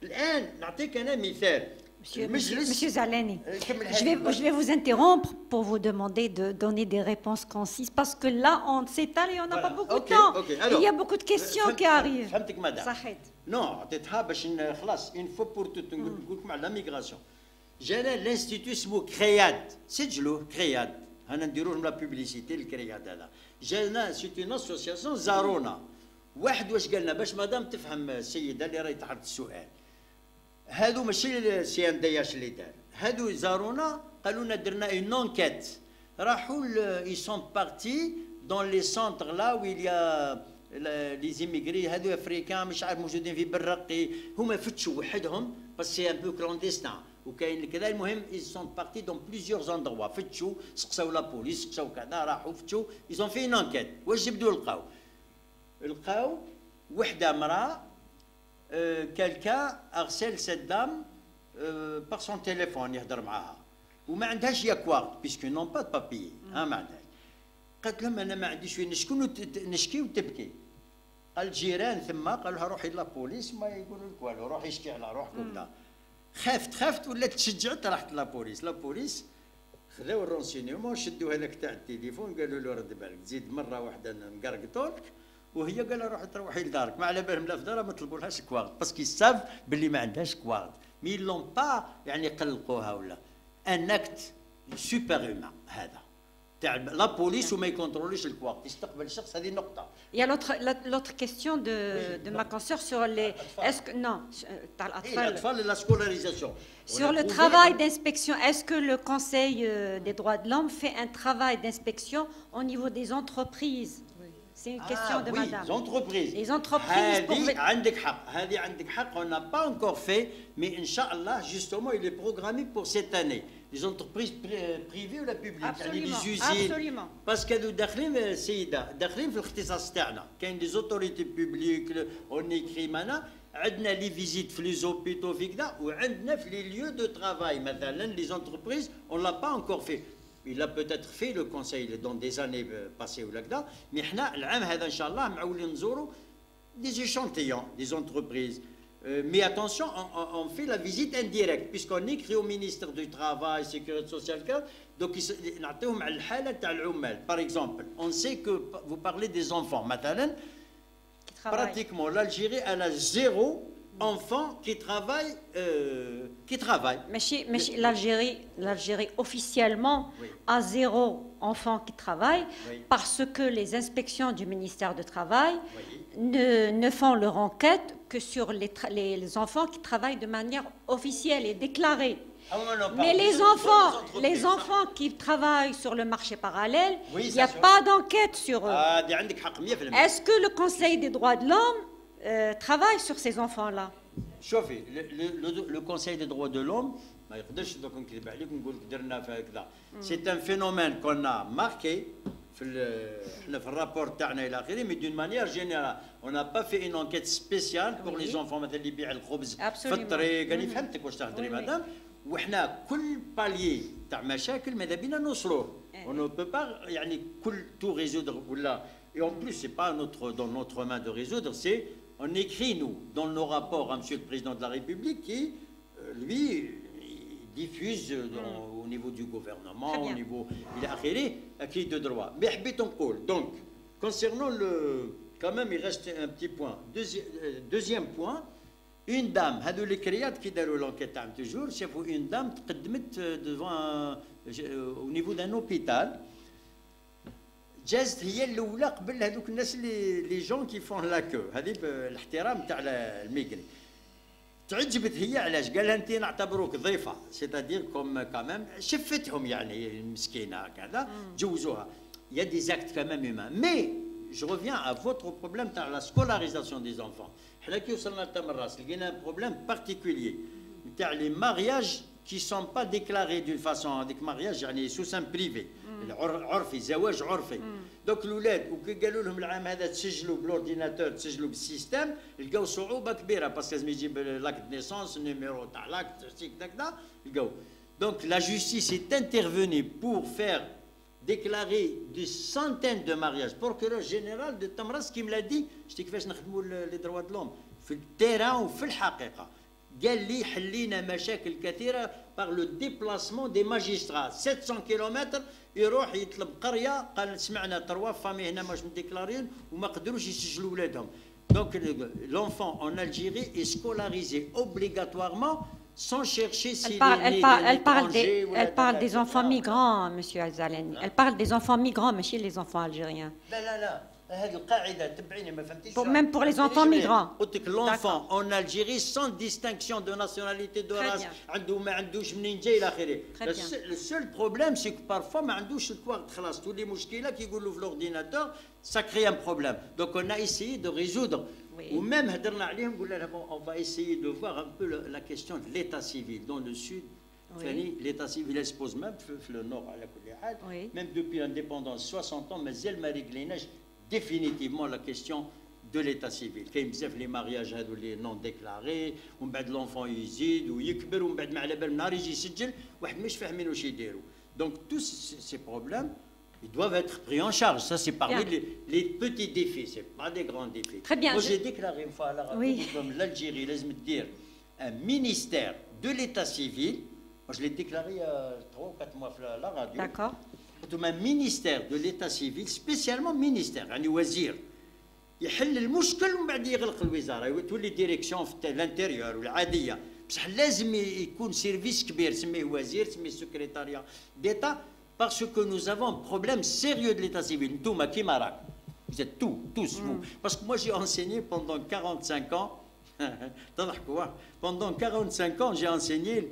الآن نعطيك أنا مثال. Monsieur Zalani, je vais vous interrompre pour vous demander de donner des réponses concises parce que là, on s'étale et on n'a pas beaucoup de temps. Alors, il y a beaucoup de questions qui arrivent. فهمتك مدام. صحيت. Non, عطيتها باش خلاص une fois pour toutes نقول لكم على la migration. جانا الانستيتو اسمه كرياد، سجلوه كرياد، أنا نديروا لهم لا بوبليسيتي الكرياد هذا. جانا سيتي اون اسوسياسيون زارونا. واحد واش قالنا باش مدام تفهم السيدة اللي راهي تعرض السؤال. هادو ماشي سي ان دياش اللي دار، هادو زارونا قالوا لنا درنا اون انكيت، راحوا اي سون بارتي دون لي سونتر لا ويل يا لي زيميغري هادو افريكان مش عارف موجودين في بالرقي، هما فتشوا وحدهم بس سي ان بو كلونديستان وكاين كذا. المهم اي سون بارتي دون بليزيور اندروا، فتشوا سقساو لا بوليس سقساو كذا، راحوا فتشوا ايزون في اون انكيت. واش جبدوا لقاو وحده مراه quelqu'un harcèle cette dame par son téléphone يهضر معاها وما عندهاش ياكوارد بيسكو نون با دو بابيي ما عندهاش. قالت لهم انا ما عنديش وين نشكي وتبكي. قال الجيران ثم قالوا لها روحي لابوليس ما يقولوا لك والو، روحي اشكي على روحك وكذا. خافت ولات تشجعت رحت لابوليس خذاو الرونسينيومون شدوها لك تاع التليفون قالوا له رد بالك تزيد مره واحده نقرقطولك، وهي قال لها روحي تروحي لدارك. ما على بالهم لا في دارها ما طلبولهاش كوارد باسكو يساف باللي ما عندهاش كوارد. مي لون با يعني قلقوها ولا ان اكت سوبر هيومان هذا تاع لا بوليس وما يكونتروليش الكوارد يستقبل الشخص. هذه نقطه. Il y a l'autre question de ma consoeur sur les est-ce que non تاع الأطفال la scolarisation. Sur le travail d'inspection, est-ce que le Conseil des droits de l'homme fait un travail d'inspection au niveau des entreprises? C'est une question de madame. Les entreprises. Les entreprises. هذه عندك حق. On n'a pas encore fait, mais Inch'Allah, justement, il est programmé pour cette année. Les entreprises privées ou la publique. Absolument. Les usines. Absolument. Parce que nous داخلين سيدة داخلين في الاختصاص تاعنا. كاين des autorités publiques, on écrit maintenant. عندنا لي فيزيت في لي زوبيتو في كذا وعندنا في لي lieux de travail مثلا les entreprises on l'a pas encore fait. Il a peut-être fait le conseil dans des années passées ou là, mais حنا العام هذا ان شاء الله معولين نزوروا des échantillons des entreprises. Mais attention, on fait la visite indirecte puisqu'on écrit au ministère du Travail, Sécurité sociale, donc نعطيهم على الحالة تاع العمال. Par exemple, on sait que vous parlez des enfants مثلا. Pratiquement, l'Algérie, elle a 0 enfant qui travaille. Mais l'Algérie officiellement a 0 enfant qui travaille parce que les inspections du ministère du Travail ne font leur enquête que sur les enfants qui travaillent de manière officielle et déclarée. Mais les enfants qui travaillent sur le marché parallèle, il n'y a pas d'enquête sur eux. Est-ce que le Conseil des droits de l'homme travaille sur ces enfants-là? Le Conseil des droits de l'homme, c'est un phénomène qu'on a marqué dans le rapport, mais d'une manière générale. On n'a pas fait une enquête spéciale pour les enfants. Absolument. وحنا كل باليي تاع مشاكل ماذا بينا نوصلوه. On ne peut pas يعني كل tout résoudre ولا. Et en plus c'est pas dans notre main de résoudre, c'est on écrit nous dans nos rapports à Monsieur le Président de la République qui lui diffuse au niveau du gouvernement, au niveau il a acquis de droit. Mais حبيت نقول donc concernant quand même il reste un petit point. Deuxième point. Une dame, هذو les كريات qui داروا l'enquête تاعهم toujours شافوا une dame تقدمت devant au niveau d'un hôpital. جازت هي الاولى قبل هذوك الناس لي جون كي فون لا كو. هذه بالاحترام تاع الميغري. تعجبت هي علاش؟ قال لها انت نعتبروك ضيفه سيتادير كوم كامام شفتهم يعني المسكينه كذا جوزوها. Il y a des actes quand même humains. Mais je reviens à votre problème تاع la scolarisation des enfants. حنا كي وصلنا لتمراس لقينا un problème particulier تاع les mariages qui sont pas déclarés d'une façon هذيك mariage يعني sous seing privé عرفي زواج عرفي. دوك الاولاد وكي قالوا لهم العام هذا تسجلوا بالاورديناتور تسجلوا بالسيستم لقاو صعوبه كبيره باسكو لازم يجيب لاكت نيسونس النيميرو تاع لاكت كذا لقاو. Donc la justice est intervenue pour faire déclaré des centaines de mariages. Procureur général de Tamras qui me l'a dit, je كيفاش نخدموا les droits de l'homme في التيران وفي الحقيقة. قال لي حلينا مشاكل كثيرة par le déplacement des magistrats. 700 km يروح يطلب قرية، قال سمعنا 3 فامي هنا ماش مديكلارين وما قدروش يسجلوا ولادهم. Donc l'enfant en Algérie est scolarisé obligatoirement sans chercher s'il est né d'un étranger ou elle parle des enfants migrants, monsieur Zalani. Elle parle des enfants migrants, mais chez les enfants algériens. Même pour les enfants migrants. L'enfant en Algérie sans distinction de nationalité, de race, le seul problème c'est que parfois tous les mouchkila qui goulent l'ordinateur, ça crée un problème. Donc on a essayé de résoudre. Ou même on va essayer de voir un peu la question de l'état civil dans le sud. L'état civil elle se pose même le nord même depuis l'indépendance 60 ans mais elle m'a réglé définitivement la question de l'état civil. Les mariages les non déclarés, l'enfant يزيد ويكبر ومن بعد ما على بال نهار يجي يسجل واحد مش فاهمين واش يديروا. Donc tous ces problèmes ils doivent être pris en charge. Ça, c'est parmi les petits défis, ce n'est pas des grands défis. Très bien. Moi, j'ai déclaré une fois à la radio, comme l'Algérie, laisse-moi te dire, un ministère de l'état civil. Moi, je l'ai déclaré il y a 3 ou 4 mois à la radio. D'accord. Un ministère de l'état civil, spécialement ministère, يعني وزير يحل المشكل ومن بعد يغلق الوزارة وتولي ديريكسيون في الانتيريور والعادية. بصح لازم يكون سيرفيس كبير سميه وزير سميه سكرتاريا ديتا. Parce que nous avons un problème sérieux de l'état civil. Vous êtes tous vous. Parce que moi j'ai enseigné pendant 45 ans. Pendant 45 ans, j'ai enseigné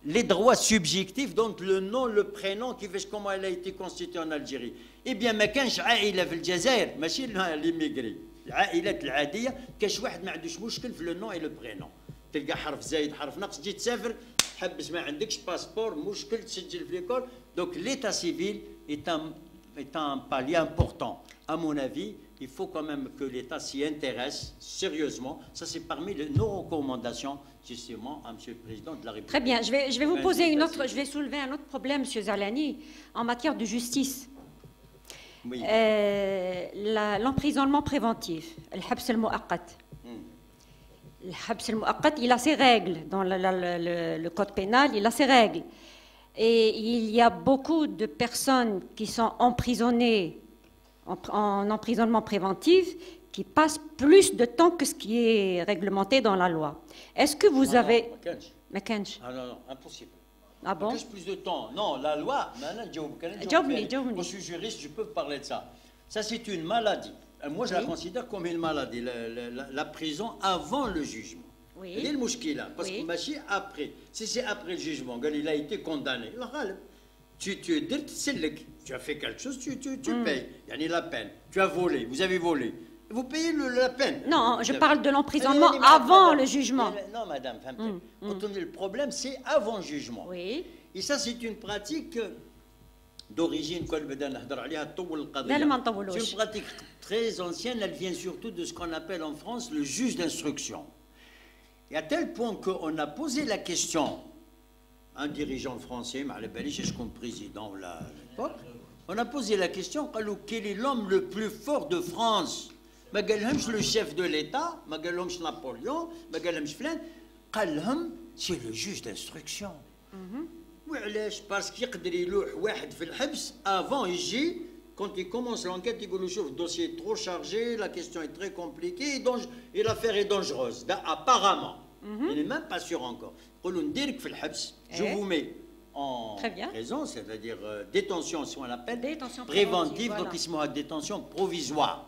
les droits subjectifs, donc le nom, le prénom, qui fait comment elle a été constituée en Algérie. Eh bien, ما كانش عائلة في الجزائر ماشي l'immigré. العائلات العادية كاش واحد ما عندوش مشكل في le nom et le prénom. تلقى حرف زايد حرف ناقص تجي تسافر حبس ما عندكش باسبور مشكل تسجل في l'école. Donc l'état civil est un palier important. À mon avis, il faut quand même que l'État s'y intéresse sérieusement. Ça, c'est parmi nos recommandations, justement, à M. le Président de la République. Très bien. Je vais vous poser je vais soulever un autre problème, M. Zalani, en matière de justice. Oui. L'emprisonnement préventif, le habs al-mu'aqqat. Le habs al-mu'aqqat, il a ses règles. Dans le code pénal, il a ses règles. Et il y a beaucoup de personnes qui sont emprisonnées en emprisonnement préventif qui passent plus de temps que ce qui est réglementé dans la loi. Est-ce que vous avez... Ah non, impossible. Ah bon? Plus de temps. Non, la loi... Moi, je suis juriste, je peux parler de ça. Ça, c'est une maladie. Moi, je la considère comme une maladie, la prison avant le jugement. Oui. Il y a le mouchkila, parce que Machi, après, si c'est après le jugement, il a été condamné. Tu as fait quelque chose, tu payes. Il y a la peine. Tu as volé, vous avez volé. Vous payez la peine. Non, je parle de l'emprisonnement avant le jugement. Non, madame, le problème, c'est avant le jugement. Oui. Et ça, c'est une pratique d'origine, c'est une pratique très ancienne, elle vient surtout de ce qu'on appelle en France le juge d'instruction. Et à tel point qu'on a posé la question, un dirigeant français, comme président à l'époque, on a posé la question, quel est l'homme le plus fort de France? Le chef de l'État, Napoléon, c'est le juge d'instruction. Parce qu'il y a avant, quand il commence l'enquête, il dit le dossier est trop chargé, la question est très compliquée et l'affaire est dangereuse. Apparemment. Il n'est même pas sûr encore. Je vous mets en prison, c'est-à-dire détention, si on l'appelle, préventive, donc il se met à détention provisoire.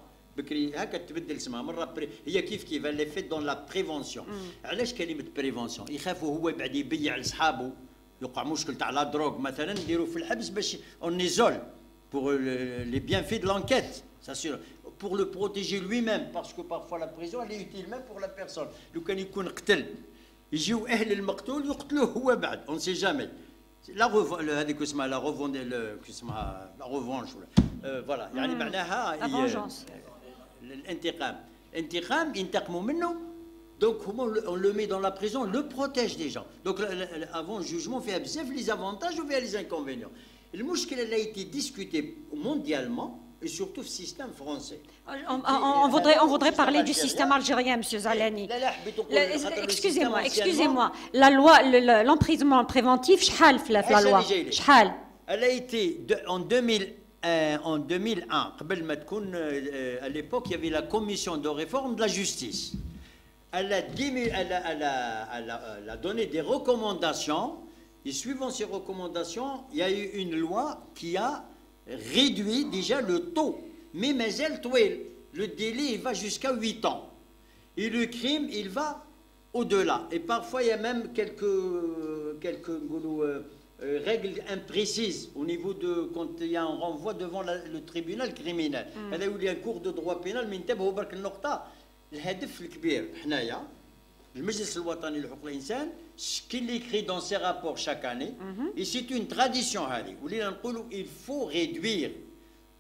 هي كيف elle est faite dans la prévention. علاش كلمة prévention؟ يخافوا هو بعد يبيع لصحابه يوقع مشكل تاع لا دروغ مثلا نديروا في الحبس باش on isole pour les bienfaits de l'enquête. Ça sûr. Pour le protéger lui-même, parce que parfois la prison elle est utile même pour la personne. لو كان يكون قتل يجيو أهل المقتول يقتلوه هو بعد. On ne sait jamais. هذيك اسمها لا revanche. Voilà. يعني معناها la vengeance. الانتقام ينتقموا منه. Donc on le met dans la prison, on le protège des gens. Donc avant le jugement, on fait les avantages ou les inconvénients. المشكله اللي a été discutée mondialement et surtout le système français. On voudrait parler du système algérien, Monsieur Zalani. Excusez-moi. La loi, l'emprisonnement préventif, شحال في la loi. شحال. Elle a été en 2001, قبل ما تكون, à l'époque, il y avait la commission de réforme de la justice. Elle a donné des recommandations, et suivant ces recommandations, il y a eu une loi qui a réduit déjà le taux. Mais le délai il va jusqu'à 8 ans. Et le crime, il va au-delà. Et parfois, il y a même quelques règles imprécises au niveau de quand il y a un renvoi devant le tribunal criminel. Il y a un cours de droit pénal, mais انتبهوا برك النقطة. الهدف الكبير حنايا المجلس الوطني لحقوق الإنسان qu'il écrit dans ses rapports chaque année, et c'est une tradition, il faut réduire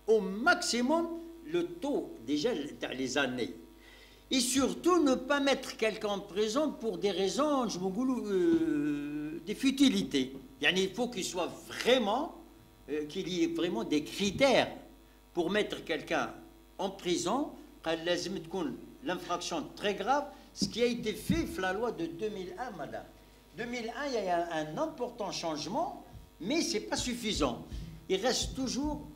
au maximum le taux, déjà les années. Et surtout ne pas mettre quelqu'un en prison pour des raisons, des futilités. Il faut qu'il soit vraiment, qu'il y ait vraiment des critères pour mettre quelqu'un en prison. L'infraction très grave, ce qui a été fait la loi de 2001, madame. 2001, il y a un important changement, mais ce n'est pas suffisant. Il reste toujours,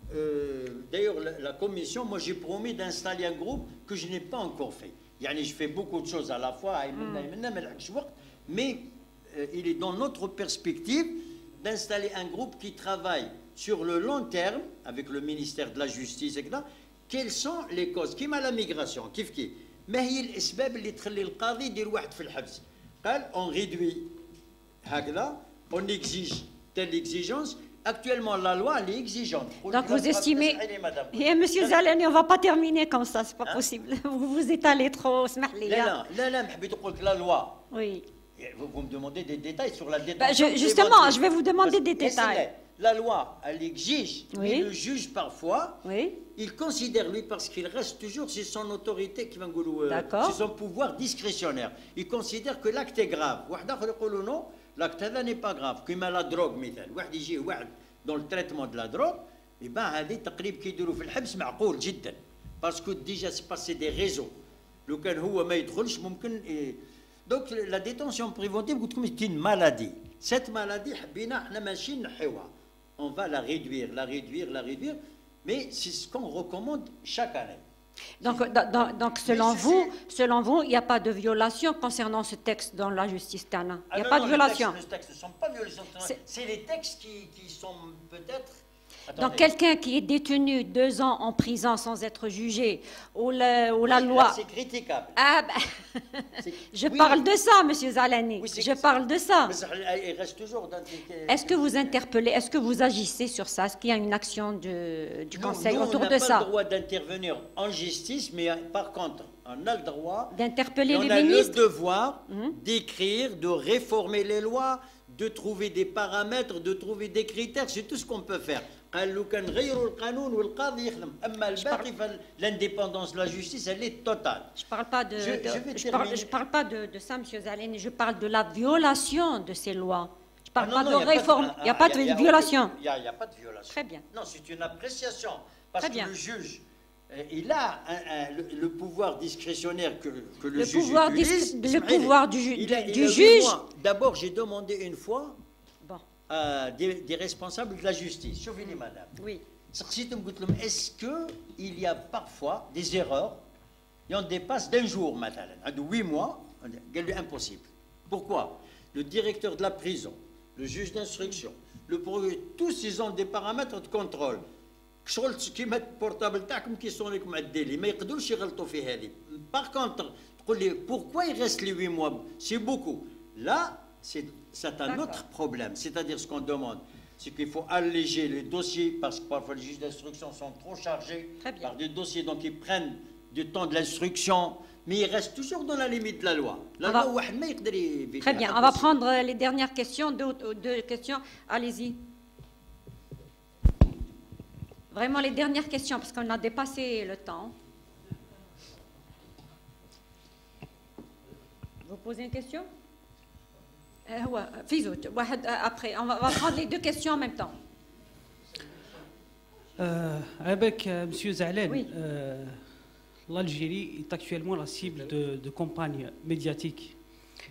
d'ailleurs la commission, moi j'ai promis d'installer un groupe que je n'ai pas encore fait. Je fais beaucoup de choses à la fois, mais il est dans notre perspective d'installer un groupe qui travaille sur le long terme, avec le ministère de la Justice, etc. Quelles sont les causes كيما la migration كيف ما هي الأسباب اللي تخلي القاضي يدير واحد في الحبس قال on réduit هكذا on exige telle exigence. Actuellement la loi elle est exigeante. Donc vous estimez Monsieur Zalani, on ne va pas terminer comme ça, c'est pas possible. Vous vous étalez trop, اسمح لي. لا حبيت نقول la loi. Oui. Vous me demandez des détails sur la détention. Justement, je vais vous demander des détails. La loi, elle exige, oui. Mais le juge parfois, oui. Il considère lui parce qu'il reste toujours c'est son autorité qui va c'est son pouvoir discrétionnaire. Il considère que l'acte est grave. Non, l'acte n'est pas grave. Comme la drogue, dans le traitement de la drogue, et ben هذه تقريب كيديروا في الحبس معقول جدا. Parce que déjà c'est passé des réseaux. لو كان هو ما يدخلش ممكن. Donc la détention préventive c'est une maladie. Cette maladie حبينا احنا ماشي نحيوها. On va la réduire, mais c'est ce qu'on recommande chaque année. Donc selon vous, il n'y a pas de violation concernant ce texte dans la justice Tana. Il n'y a pas de violation. Les textes ne sont pas violents. C'est les textes qui sont peut-être. Attendez. Donc quelqu'un qui est détenu 2 ans en prison sans être jugé, ou la loi... C'est critiquable. Ah je parle de ça, Monsieur Zalani. Oui, je parle de ça. Mais il reste toujours dans... Est-ce que vous interpellez, est-ce que vous agissez sur ça? Est-ce qu'il y a une action du Conseil autour de ça? On n'a pas le droit d'intervenir en justice, mais par contre, on a le droit... D'interpeller les On ministres. a le devoir d'écrire, de réformer les lois, de trouver des paramètres, de trouver des critères, c'est tout ce qu'on peut faire. L'indépendance de la justice, elle est totale. Je ne parle pas de ça, M. Zalani, je parle de la violation de ces lois. Je ne parle pas de réforme. Il n'y a pas de violation. Il n'y a pas de violation. Très bien. Non, c'est une appréciation. Parce que le juge, il a le pouvoir discrétionnaire que le juge utilise. Le pouvoir du juge. D'abord, j'ai demandé une fois des responsables de la justice. Chauvigny, madame. Oui. Est-ce qu'il y a parfois des erreurs et on dépasse d'un jour, madame, de 8 mois, c'est impossible. Pourquoi? Le directeur de la prison, le juge d'instruction, le procureur, tous ils ont des paramètres de contrôle. Par contre, pourquoi il reste les 8 mois? C'est beaucoup. Là, c'est un autre problème. C'est-à-dire ce qu'on demande, c'est qu'il faut alléger les dossiers parce que parfois les juges d'instruction sont trop chargés par des dossiers, donc ils prennent du temps de l'instruction, mais ils restent toujours dans la limite de la loi. Très bien, on va prendre les dernières questions, deux questions. Allez-y. Vraiment les dernières questions, parce qu'on a dépassé le temps. Vous posez une question? Après, on va prendre les 2 questions en même temps. Avec M. Zahlen, Oui. l'Algérie est actuellement la cible de campagnes médiatiques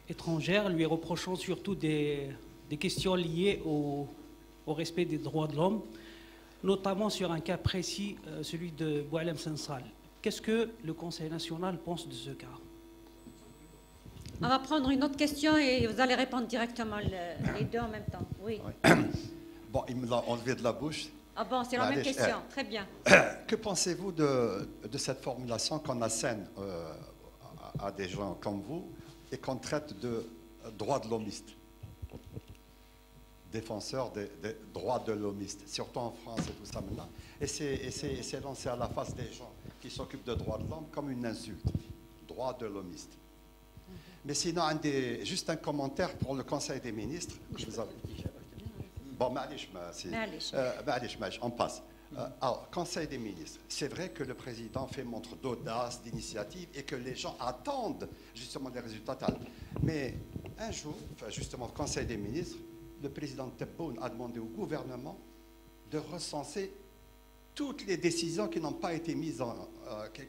étrangères, lui reprochant surtout des questions liées au respect des droits de l'homme, notamment sur un cas précis, celui de Boualem Sansal. Qu'est-ce que le Conseil national pense de ce cas? On va prendre une autre question et vous allez répondre directement les deux en même temps. Oui. Bon, il me l'a enlevé de la bouche. Ah bon, c'est la même question. Très bien. Que pensez-vous de cette formulation qu'on assène à des gens comme vous et qu'on traite de droits de l'homiste, défenseurs des droits de l'homiste, surtout en France et tout ça maintenant. Et c'est lancé à la face des gens qui s'occupent de droits de l'homme comme une insulte. Droits de l'homiste. Mais sinon, juste un commentaire pour le Conseil des ministres. Bon, on passe. Alors, Conseil des ministres, c'est vrai que le président fait montre d'audace, d'initiative et que les gens attendent justement des résultats. Mais un jour, justement, au Conseil des ministres, le président Tebboune a demandé au gouvernement de recenser toutes les décisions qui n'ont pas été mises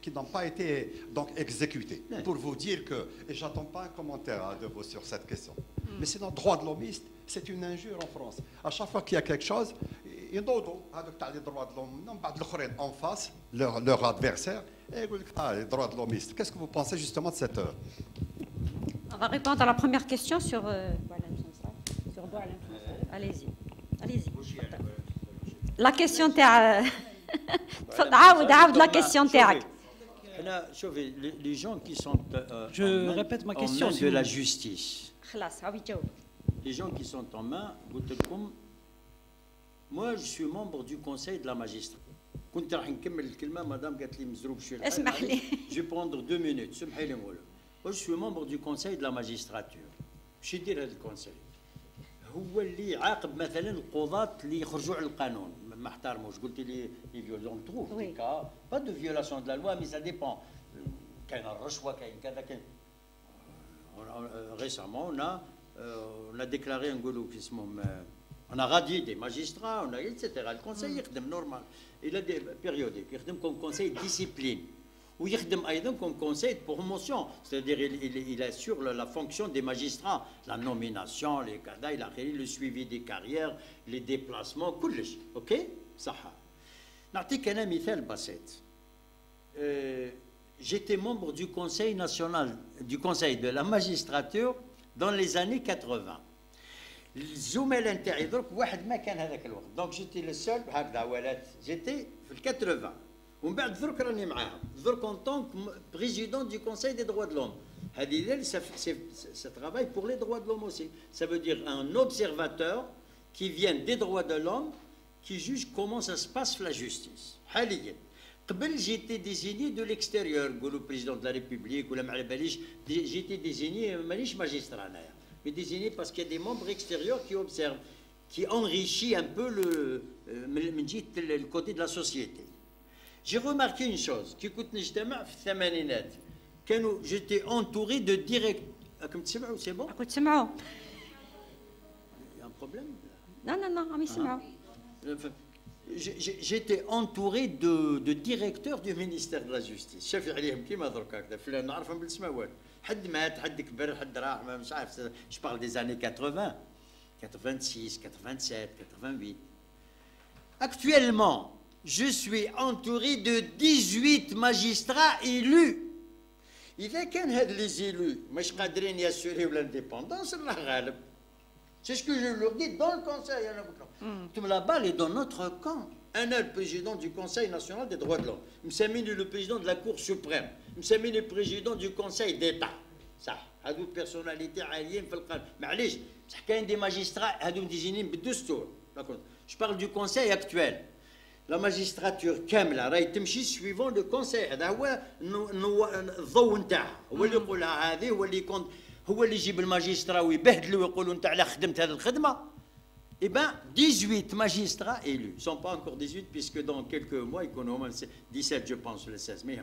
qui n'ont pas été donc exécutées. Pour vous dire que, et j'attends pas un commentaire de vous sur cette question. Mais sinon, droit de l'homiste, c'est une injure en France. À chaque fois qu'il y a quelque chose, ils donnent les droits de l'homme, en face, leur adversaire, et les droits de l'homiste. Qu'est-ce que vous pensez justement de cette... On va répondre à la première question sur allez-y. Allez-y. La question تاع عاود la question تاعك. Les gens qui sont Je répète ma question. en main de la justice. خلاص عاود جاوب. Les gens qui sont en main, moi je suis membre du conseil de la magistrature. كنت راح نكمل الكلمه مدام قالت لي مزروب شويه. اسمح لي. Je vais prendre 2 minutes. سمحي لي نقول. Moi je suis membre du conseil de la magistrature. باش يدير هذا الكونساي؟ هو اللي يعاقب مثلا القضاة اللي يخرجوا على القانون ما احترموش. قلت لي فيولون تروف دي كا با دو فيولاسيون دو لا لوا مي سا ديبون. كاين الرشوه كاين كذا كاين. Récemment on a déclaré نقولوا اسمهم on a radié des magistrats, on a etc. Le conseil يخدم normal. Il a des périodiques. يخدم comme conseil de discipline. Ou يخدم أيضا comme conseil de promotion. C'est-à-dire il assure la fonction des magistrats, la nomination, les cadres, le suivi des carrières, les déplacements, كلش. OK؟ صح. نعطيك أنا مثال بسيط. J'étais membre du conseil national, du conseil de la magistrature dans les années 80. الزملاء نتاعي درك واحد ما كان هذاك الوقت دونك جيتي لو سول هكذا ولات جيتي في 80 ومن بعد درك راني معاهم درك en tant que président du conseil des droits de l'homme هذه ça travaille pour les droits de l'homme aussi ça veut dire un observateur qui vient des droits de l'homme qui juge comment ça se passe la justice حاليا قبل j'étais désigné de l'extérieur نقولوا président de la République ولا ما على باليش j'étais désigné مانيش ماجسترا انايا mais désigné parce qu'il y a des membres extérieurs qui observent, qui enrichit un peu le côté de la société. J'ai remarqué une chose, qui coûte نجتمع في الثمانينات كانوا j'étais entouré de directeurs. راكم تسمعوا c'est bon? راكم تسمعوا؟ Il y a un problème? Non, عم يسمعوا. J'étais entouré de directeurs du ministère de la Justice. شافي عليهم كيما درك هكذا فلان نعرفهم بالسماوات. حد مات حد كبر حد راح مش عارف. Je parle des années 80, 86, 87, 88. Actuellement, je suis entouré de 18 magistrats élus. إذا كان هاد les élus مش قادرين ياسوريو l'indépendance الله غالب. C'est ce que je leur dis dans le conseil. La balle est dans notre camp. Un est le président du Conseil national des droits de l'homme. Msamine est le président de la Cour suprême. Msamine est le président du Conseil d'État. Ça, هذو personnalités عاليين في القانون. معليش بصح كاين des magistrats هذو مديزينين بالدستور. Je parle du Conseil actuel. La magistrature كاملة راهي تمشي suivant le Conseil. هذا هو الضوء نتاعها. هو اللي يقولها هذه هو اللي يكون هو اللي يجيب الماجسترا ويبهدلوا ويقولوا انت على خدمت هذه الخدمه. Eh bien, 18 magistrats élus. Ils ne sont pas encore 18, puisque dans quelques mois, ils connaissent 17, je pense, le 16 mai.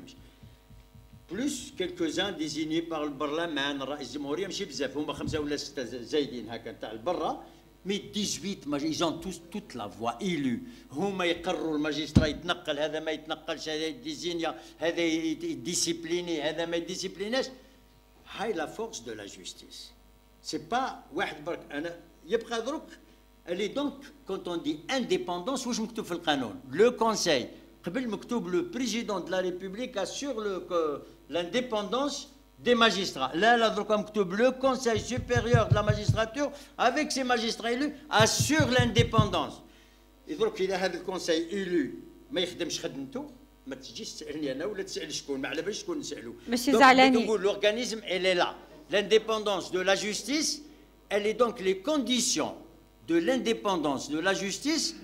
Plus quelques-uns désignés par le Parlement, الرئيس الجمهورية ماشي بزاف هما 5 ولا 6 زايدين هكا تاع البرا Mais 18 ils ont tous toute la voix élue. هما يقرروا الماجسترا يتنقل هذا ما يتنقلش هذا يديزينيا هذا يديسيبليني هذا ما يديسيبليناش. هاي لا فورس دو لا جوستيس. سي با واحد برك انا يبقى دروك. Elle est donc, quand on dit indépendance, واش مكتوب في القانون؟ Le Conseil. قبل مكتوب le président de la République assure l'indépendance des magistrats. Là, le Conseil supérieur de la magistrature, avec ses magistrats élus, assure l'indépendance. Et donc, il y a le Conseil élu, ما يخدمش خدمته, ما تجيش تسألني أنا ولا تسأل شكون, ما على باليش شكون نسألو. Monsieur Zalani. L'organisme, elle est là. L'indépendance de la justice, elle est donc les conditions de l'indépendance de la justice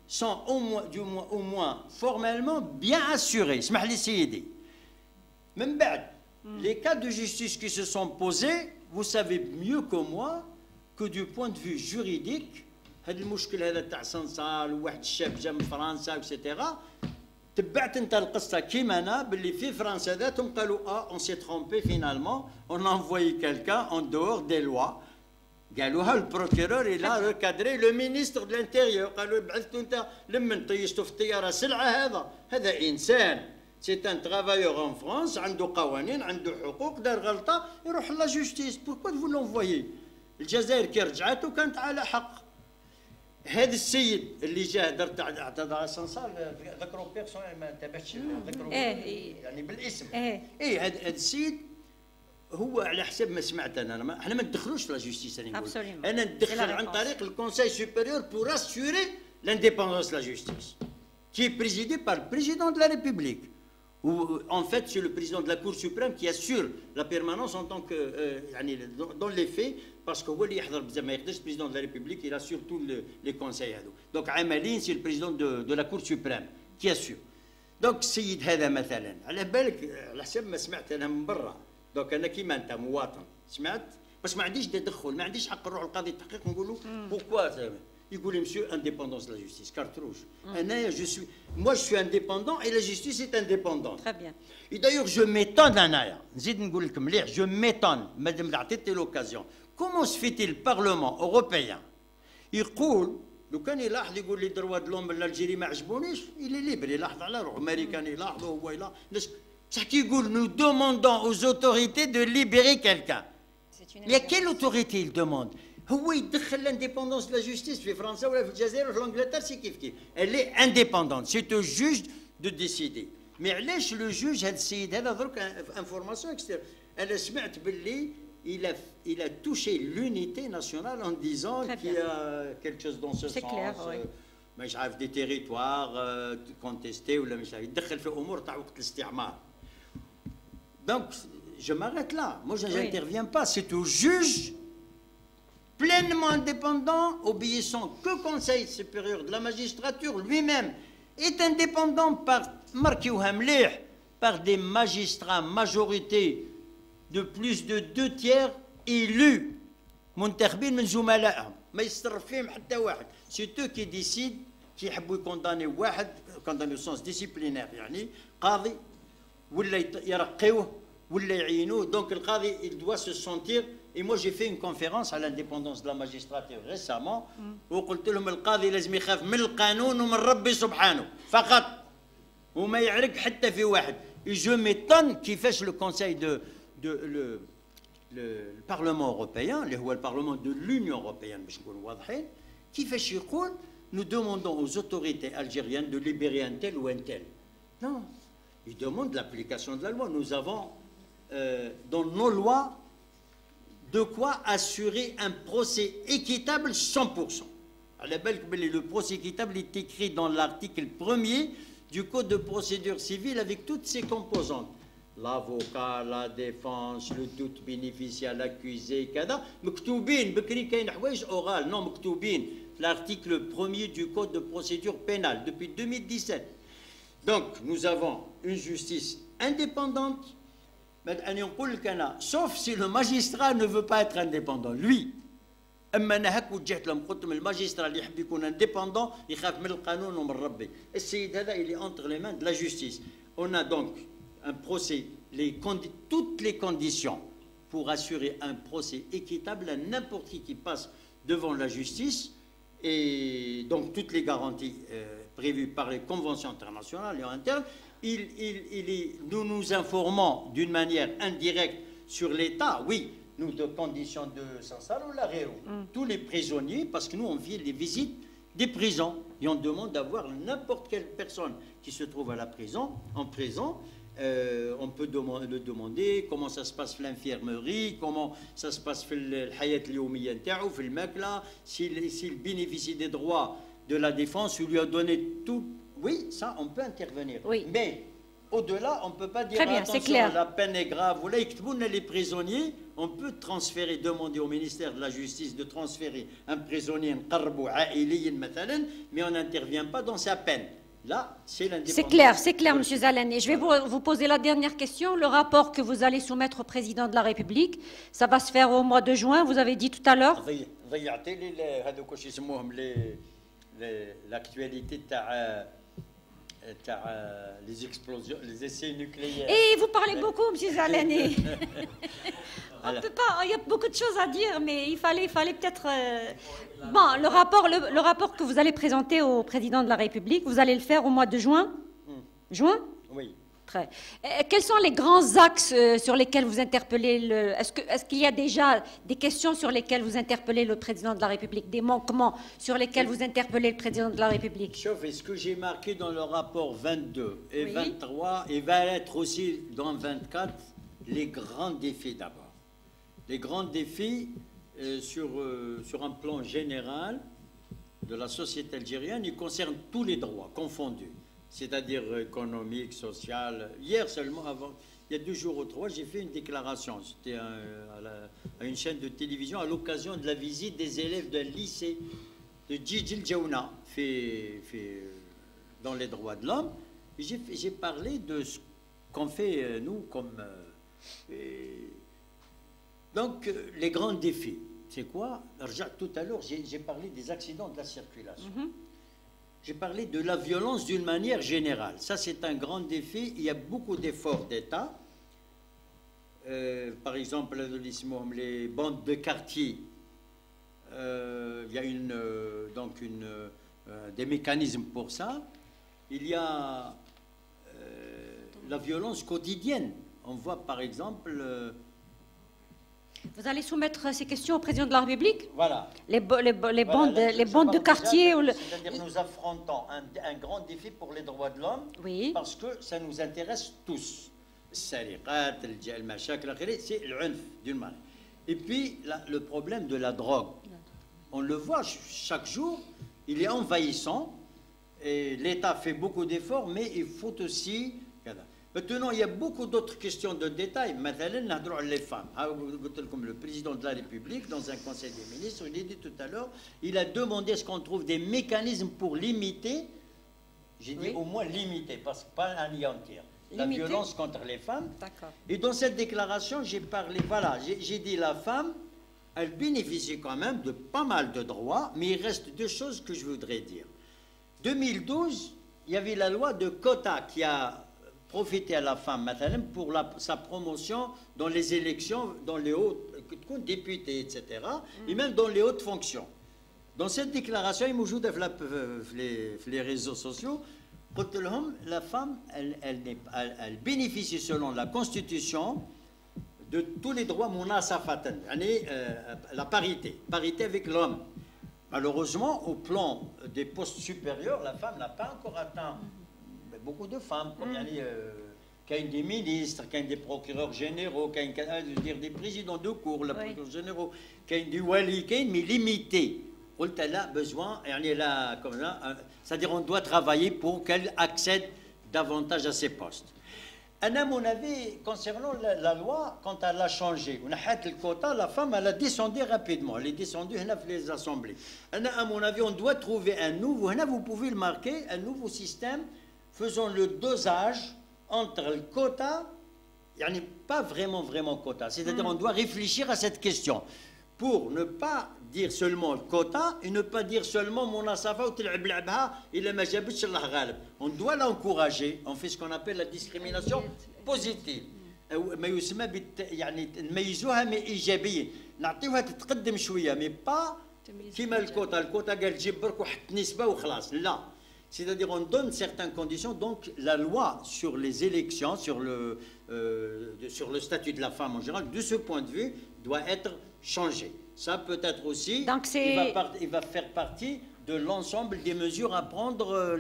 sont au moins formellement bien assurées. اسمح لي سيدي. من بعد les cas de justice qui se sont posés, vous savez mieux que moi que du point de vue juridique, هذا المشكل هذا تاع صنصال وواحد الشاب جا من فرنسا وسيتيرا تبعت انت القصه كيما انا باللي في فرنسا ذاتهم قالوا on s'est trompé finalement, on a envoyé quelqu'un en dehors des lois. قالوها البروكيرور il a recadré le ministre de l'intérieur قالوا بعثتوا انت لمن طيشتوا في الطياره سلعه هذا انسان. C'est un travailleur en France, عنده قوانين, عنده حقوق, دار غلطة, يروح لا جوستيس. Pourquoi vous l'envoyez؟ الجزائر كي رجعته كانت على حق. هذا السيد اللي جا درت اعتذر على صنصال ذكروا بيرسونيل ما انتبهتش ذكروا يعني بالاسم. هذا السيد هو على حسب ما سمعت انا احنا ما ندخلوش في لا جوستيس انا ندخل عن طريق الكونساي سوبيريور بور اسيوري لانديبوندونس لا جوستيس qui est présidé par le président de la République. En fait, c'est le président de la Cour suprême qui assure la permanence en tant que, dans les faits, parce que le président de la République, il assure tous les conseils. Donc, Amalin, c'est le président de la Cour suprême qui assure. Donc, السيد هذا مثلا على بالك على حسب ما سمعت انا من برا. دونك انا كيما انت مواطن سمعت بس ما عنديش تدخل, ما عنديش حق نروح لقاضي التحقيق نقول له pourquoi يقول monsieur indépendance de la justice carte rouge. Moi je suis indépendant et la justice est indépendante. Très bien. Et d'ailleurs je m'étonne انايا نزيد نقول لكم مليح je m'étonne مادام عطيتني l'occasion. Comment se fait-il le Parlement européen يقول لو كان يلاحظ يقول لي دروا د لوم الجيري ما عجبونيش il est libre يلاحظ على روحه امريكان يلاحظ هو يلاحظ بصح كي يقول nous demandons aux autorités de libérer quelqu'un. Mais à quelle autorité il demande? هو يدخل l'indépendance de la justice في فرنسا ولا في الجزائر ولا في انجلترا سي كيف كيف. Elle est indépendante, c'est au juge de décider. Mais علاش لو جوج هذا السيد هذا درك انفورماسيون اكستير انا سمعت باللي il a touché l'unité nationale en disant qu'il y a quelque chose dans ce sens. C'est clair, oui. مش عارف des territoires contestés ولا مش عارف يدخل في امور تاع وقت الاستعمار. Donc je m'arrête là. Moi je n'interviens pas, c'est au juge pleinement indépendant, obéissant qu'au Conseil supérieur de la magistrature lui-même, est indépendant par des magistrats majorité de plus de 2/3 élus. منتخبين من زملائهم ما يصرف فيهم حتى واحد. C'est eux qui décident qui يحبوا يكونداني واحد كونداني au sens disciplinaire يعني قاضي ولا يرقيوه ولا يعينوه. Donc القاضي il doit se sentir. Et moi, j'ai fait une conférence à l'indépendance de la magistrature récemment وقلت لهم القاضي لازم يخاف من القانون ومن ربي سبحانه فقط وما يعرق حتى في واحد. Et je m'étonne كيفاش le conseil le Parlement européen اللي هو le Parlement de l'Union européenne باش نكونوا واضحين كيفاش يقول nous demandons aux autorités algériennes de libérer un tel ou un tel. Non, ils demandent l'application de la loi. Nous avons dans nos lois de quoi assurer un procès équitable 100%. Le procès équitable est écrit dans l'article 1er du Code de procédure civile avec toutes ses composantes. L'avocat, la défense, le doute bénéficiaire, l'accusé, كذا. مكتوبين بكري كاين حوايج oral, non مكتوبين. L'article 1er du Code de procédure pénale depuis 2017. Donc nous avons une justice indépendante. Sauf si le magistrat ne veut pas être indépendant, lui. اما انا هك وجهت لهم قلت لهم الماجسترا اللي يحب يكون انديبوندون يخاف من القانون ومن ربي. السيد هذا il est entre les mains de la justice. On a donc un procès, toutes les conditions pour assurer un procès équitable à n'importe qui passe devant la justice, et donc toutes les garanties prévues par les conventions internationales et internes. Nous nous informons d'une manière indirecte sur l'état, oui, nous, de conditions de Sansal ou la Réo. Tous les prisonniers, parce que nous, on fait les visites des prisons, et on demande d'avoir n'importe quelle personne qui se trouve à la prison, en prison. On peut le demander comment ça se passe l'infirmerie, comment ça se passe le hayat al-yawmiyya ntaou, le makla, s'il bénéficie des droits de la défense, on lui a donné tout. Oui, ça, on peut intervenir. Oui. Mais au-delà, on ne peut pas dire très bien, attention, clair. La peine est grave. Voilà, les prisonniers, on peut transférer, demander au ministère de la Justice de transférer un prisonnier, mais on n'intervient pas dans sa peine. Là, c'est l'indépendance. C'est clair, M. Zalani. Je vais vous poser la dernière question. Le rapport que vous allez soumettre au président de la République, ça va se faire au mois de juin, vous avez dit tout à l'heure. L'actualité les explosions, les essais nucléaires. Et vous parlez beaucoup, M. Zalani. On peut pas, il y a beaucoup de choses à dire, mais il fallait peut-être... Bon, le rapport que vous allez présenter au président de la République, vous allez le faire au mois de juin. Juin? Oui. Très. Quels sont les grands axes sur lesquels vous interpellez Est-ce qu'il y a déjà des questions sur lesquelles vous interpellez le président de la République, des manquements sur lesquels vous interpellez le président de la République? Sauf, ce que j'ai marqué dans le rapport 22 et oui. 23, et va être aussi dans 24, les grands défis d'abord. Les grands défis sur un plan général de la société algérienne, ils concernent tous les droits confondus. C'est-à-dire économique, social. Hier seulement, il y a 2 jours ou 3, j'ai fait une déclaration. C'était à une chaîne de télévision à l'occasion de la visite des élèves d'un lycée de Djidjil Djaouna, dans les droits de l'homme. J'ai parlé de ce qu'on fait, nous, comme... donc, les grands défis, c'est quoi? Tout à l'heure, j'ai parlé des accidents de la circulation. J'ai parlé de la violence d'une manière générale. Ça, c'est un grand défi. Il y a beaucoup d'efforts d'État. Par exemple, les bandes de quartier. Il y a des mécanismes pour ça. Il y a la violence quotidienne. On voit, par exemple... Vous allez soumettre ces questions au président de la République? Voilà. Les bandes de quartier. C'est-à-dire nous affrontons un grand défi pour les droits de l'homme, oui. Parce que ça nous intéresse tous. C'est l'unf d'une manière. Et puis le problème de la drogue. On le voit chaque jour, il est envahissant. Et l'État fait beaucoup d'efforts, mais il faut aussi... Maintenant, il y a beaucoup d'autres questions de détail. Maintenant, les femmes. Comme le président de la République, dans un conseil des ministres, il a dit tout à l'heure, il a demandé à ce qu'on trouve des mécanismes pour limiter, j'ai dit au moins limiter, parce que pas anéantir, la violence contre les femmes. Et dans cette déclaration, j'ai parlé, voilà, j'ai dit la femme, elle bénéficie quand même de pas mal de droits, mais il reste 2 choses que je voudrais dire. 2012, il y avait la loi de quota qui a profiter à la femme pour sa promotion dans les élections, dans les hauts députés, etc., et même dans les hautes fonctions. Dans cette déclaration, il موجودة les réseaux sociaux, la femme, elle bénéficie selon la Constitution de tous les droits munasafatan, la parité avec l'homme. Malheureusement, au plan des postes supérieurs, la femme n'a pas encore atteint. Beaucoup de femmes, comme des ministres, des procureurs généraux, des présidents de cour, les procureurs généraux, des wali, mais limité. Elle a besoin, c'est-à-dire on doit travailler pour qu'elle accède davantage à ces postes. À mon avis, concernant la loi, quand elle a changé, on a fait le quota, la femme, elle a descendu rapidement. Elle est descendue dans les assemblées. À mon avis, on doit trouver un nouveau, vous pouvez le marquer, un nouveau système. Faisons le dosage entre le quota, il n'y a pas vraiment quota. C'est-à-dire on doit réfléchir à cette question pour ne pas dire seulement le quota et ne pas dire seulement mon asafa ou til'ab l'abha ila ma jabitch Allah ghalib. On doit l'encourager. On fait ce qu'on appelle la discrimination positive. ما يسمى يعني نميزوها mais إيجابية. نعطيوها تتقدم شوية mais pas كيما الكوتا قال جيب برك واحد النسبه وخلاص لا. C'est-à-dire on donne certaines conditions, donc la loi sur les élections, sur le statut de la femme en général, de ce point de vue, doit être changée. Ça peut être aussi, donc il va faire partie de l'ensemble des mesures à prendre.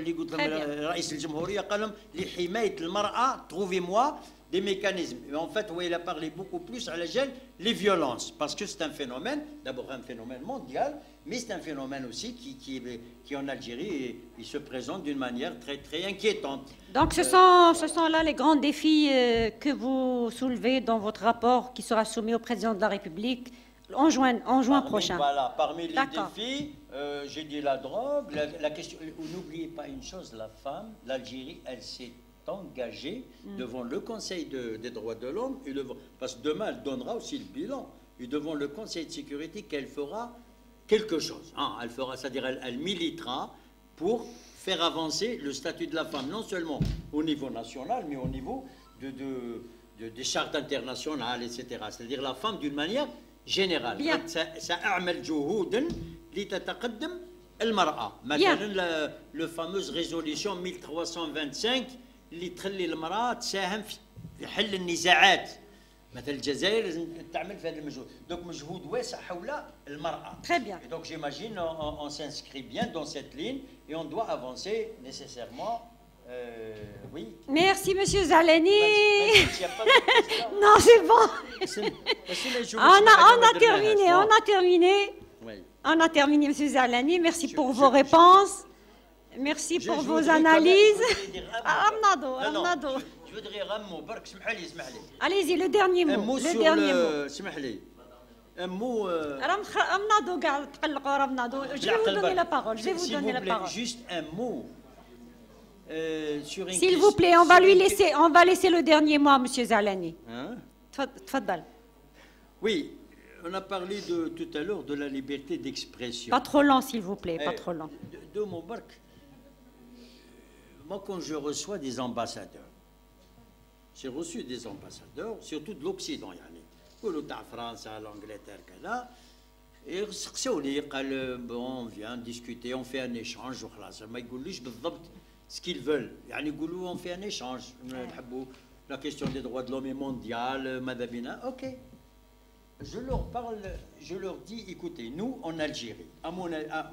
Trouvez-moi des mécanismes. Et en fait, oui, il a parlé beaucoup plus à la gel, les violences, parce que c'est un phénomène, d'abord un phénomène mondial, mais c'est un phénomène aussi qui en Algérie il se présente d'une manière très, très inquiétante. Donc ce sont là les grands défis que vous soulevez dans votre rapport qui sera soumis au président de la République en juin prochain. Voilà, parmi les défis, j'ai dit la drogue, la question. N'oubliez pas une chose, la femme, l'Algérie, elle s'est engagée devant le Conseil des droits de l'homme, parce que demain, elle donnera aussi le bilan, et devant le Conseil de sécurité qu'elle fera quelque chose. Elle fera, c'est-à-dire elle militera pour faire avancer le statut de la femme, non seulement au niveau national, mais au niveau des chartes internationales, etc. C'est-à-dire la femme d'une manière générale. سأعمل جهودا لتتقدم المرأة. مثلا le fameuse résolution 1325 اللي تخلي المرأة تساهم في حل النزاعات. مثلا الجزائر لازم تعمل في هذا المجهود. Donc مجهود واسع حول المرأة. Très bien. Et donc j'imagine on s'inscrit bien dans cette ligne et on doit avancer nécessairement. Oui. Merci, Monsieur Zalani. Non, c'est bon. On a terminé, Monsieur Zalani. Merci pour vos réponses. Merci pour vos analyses. Je voudrais dire un mot. Allez-y, le dernier mot. Le dernier mot. Un mot. Je vais vous donner la parole. Juste un mot. S'il vous plaît, on va laisser le dernier mot à M. Zalani. Tfaddal. Oui, on a parlé tout à l'heure de la liberté d'expression. Pas trop lent, s'il vous plaît, pas trop lent. Deux mots, Bark. Moi, quand je reçois des ambassadeurs, j'ai reçu des ambassadeurs, surtout de l'Occident, France, l'Angleterre, là. Et on vient discuter, on fait un échange, ce qu'ils veulent. On fait un échange. La question des droits de l'homme est mondiale, Madabina. Ok. Je leur parle, je leur dis, écoutez, nous, en Algérie,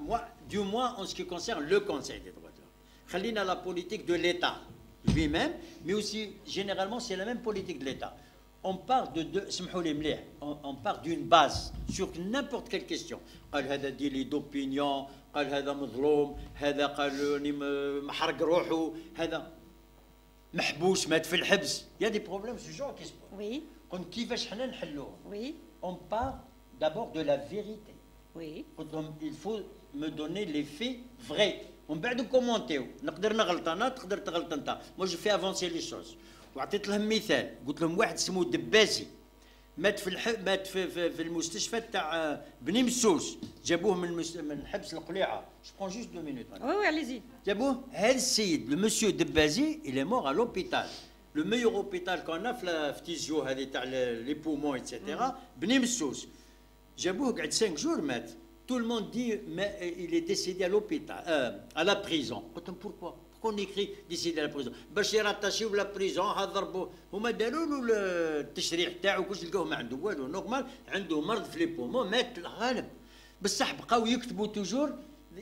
moi, du moins en ce qui concerne le Conseil des droits de l'homme, Khalina la politique de l'État lui-même, mais aussi, généralement, c'est la même politique de l'État. On part on part d'une base sur n'importe quelle question. قال هذا ديلي d'opinion, قال هذا مظلوم, هذا قال محرق روحه, هذا محبوس مات في الحبس. Il y a des problèmes ce genre qui se posent. Oui. قلت كيفاش حنا نحلوهم. Oui. On part d'abord de la vérité. Oui. Il faut me donner les faits vrais. ومن بعد كومونتيو نقدر نغلط انا تقدر تغلط انت. Moi je fais avancer les choses. وعطيت لهم مثال، قلت لهم واحد اسمه دباسي مات في المستشفى تاع بني مسوس، جابوه من حبس القليعه. Je prends juste 2 minutes. Oui, oui, allez-y. جابوه هذا السيد le monsieur دباسي il est mort à l'hôpital. Le meilleur hôpital qu'on a في تيزيو هذه تاع les poumons etc. بني مسوس. جابوه قعد 5 jours مات. Tout le monde dit mais il est décédé à l'hôpital, à la prison. Pourquoi? Qu'on écrit décédé à la prison باش يراتاشيو بلا بريزون ضربوا هما داروا له التشريح تاعو كلش لقاوه ما عنده والو نورمال عنده مرض في لي بومون مات الغالب بصح بقاو يكتبوا توجور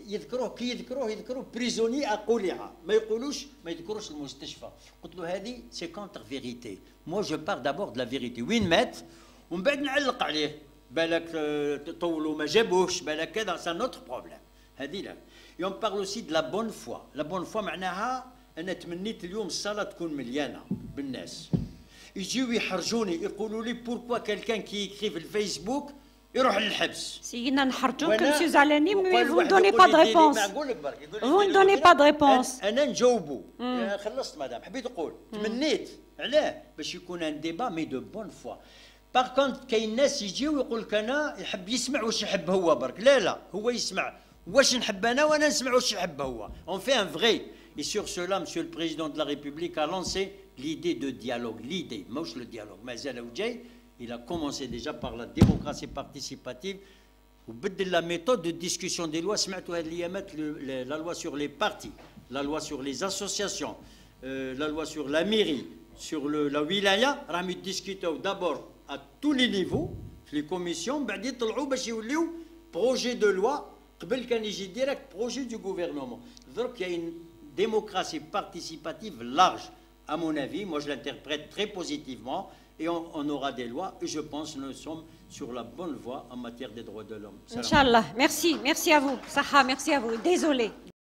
يذكروه بريزوني اقوليها ما يذكروش المستشفى. قلت له هذه سي كونتر فيريتي. مو جو بار دابور دو لا فيريتي وين مات ومن بعد نعلق عليه بالك طولوا ما جابوهش بالك كذا سا نوتر بروبليم. هذه لا. Et on parle aussi de la bonne foi. La bonne foi معناها أنا تمنيت اليوم الصلاة تكون مليانة بالناس. يجيو يحرجوني يقولوا لي pourquoi quelqu'un qui écrit في الفيسبوك يروح للحبس. سيدنا نحرجوك monsieur Zalani, mais vous ne donnez pas de réponse. Vous ne donnez pas de réponse. أنا نجاوبه. خلصت مدام حبيت أقول تمنيت علاه باش يكون ان ديبا مي دو بون فوا. باغ كونت كاين ناس يجيو يقول لك أنا يحب يسمع واش يحب هو برك. لا هو يسمع واش نحب انا وانا نسمع واش يحب هو. On fait un vrai. Et sur cela, Monsieur le Président de la République a lancé l'idée de dialogue. L'idée, مش le dialogue. مازال وجاي. Il a commencé déjà par la démocratie participative. وبدل la méthode de discussion des lois. سمعتوا هذه الايامات la loi sur les partis, la loi sur les associations, la loi sur la mairie, sur la wilaya, راهم يدiscutوا d'abord à tous les niveaux في les commissions, بعد يطلعوا باش يوليو projet de loi. قبل كان يجي direct projet du gouvernement. Donc il y a une démocratie participative large, à mon avis. Moi je l'interprète très positivement. Et on aura des lois. Et je pense que nous sommes sur la bonne voie en matière des droits de l'homme. Inch'Allah. Merci. Merci à vous. Saha, merci à vous. Désolé.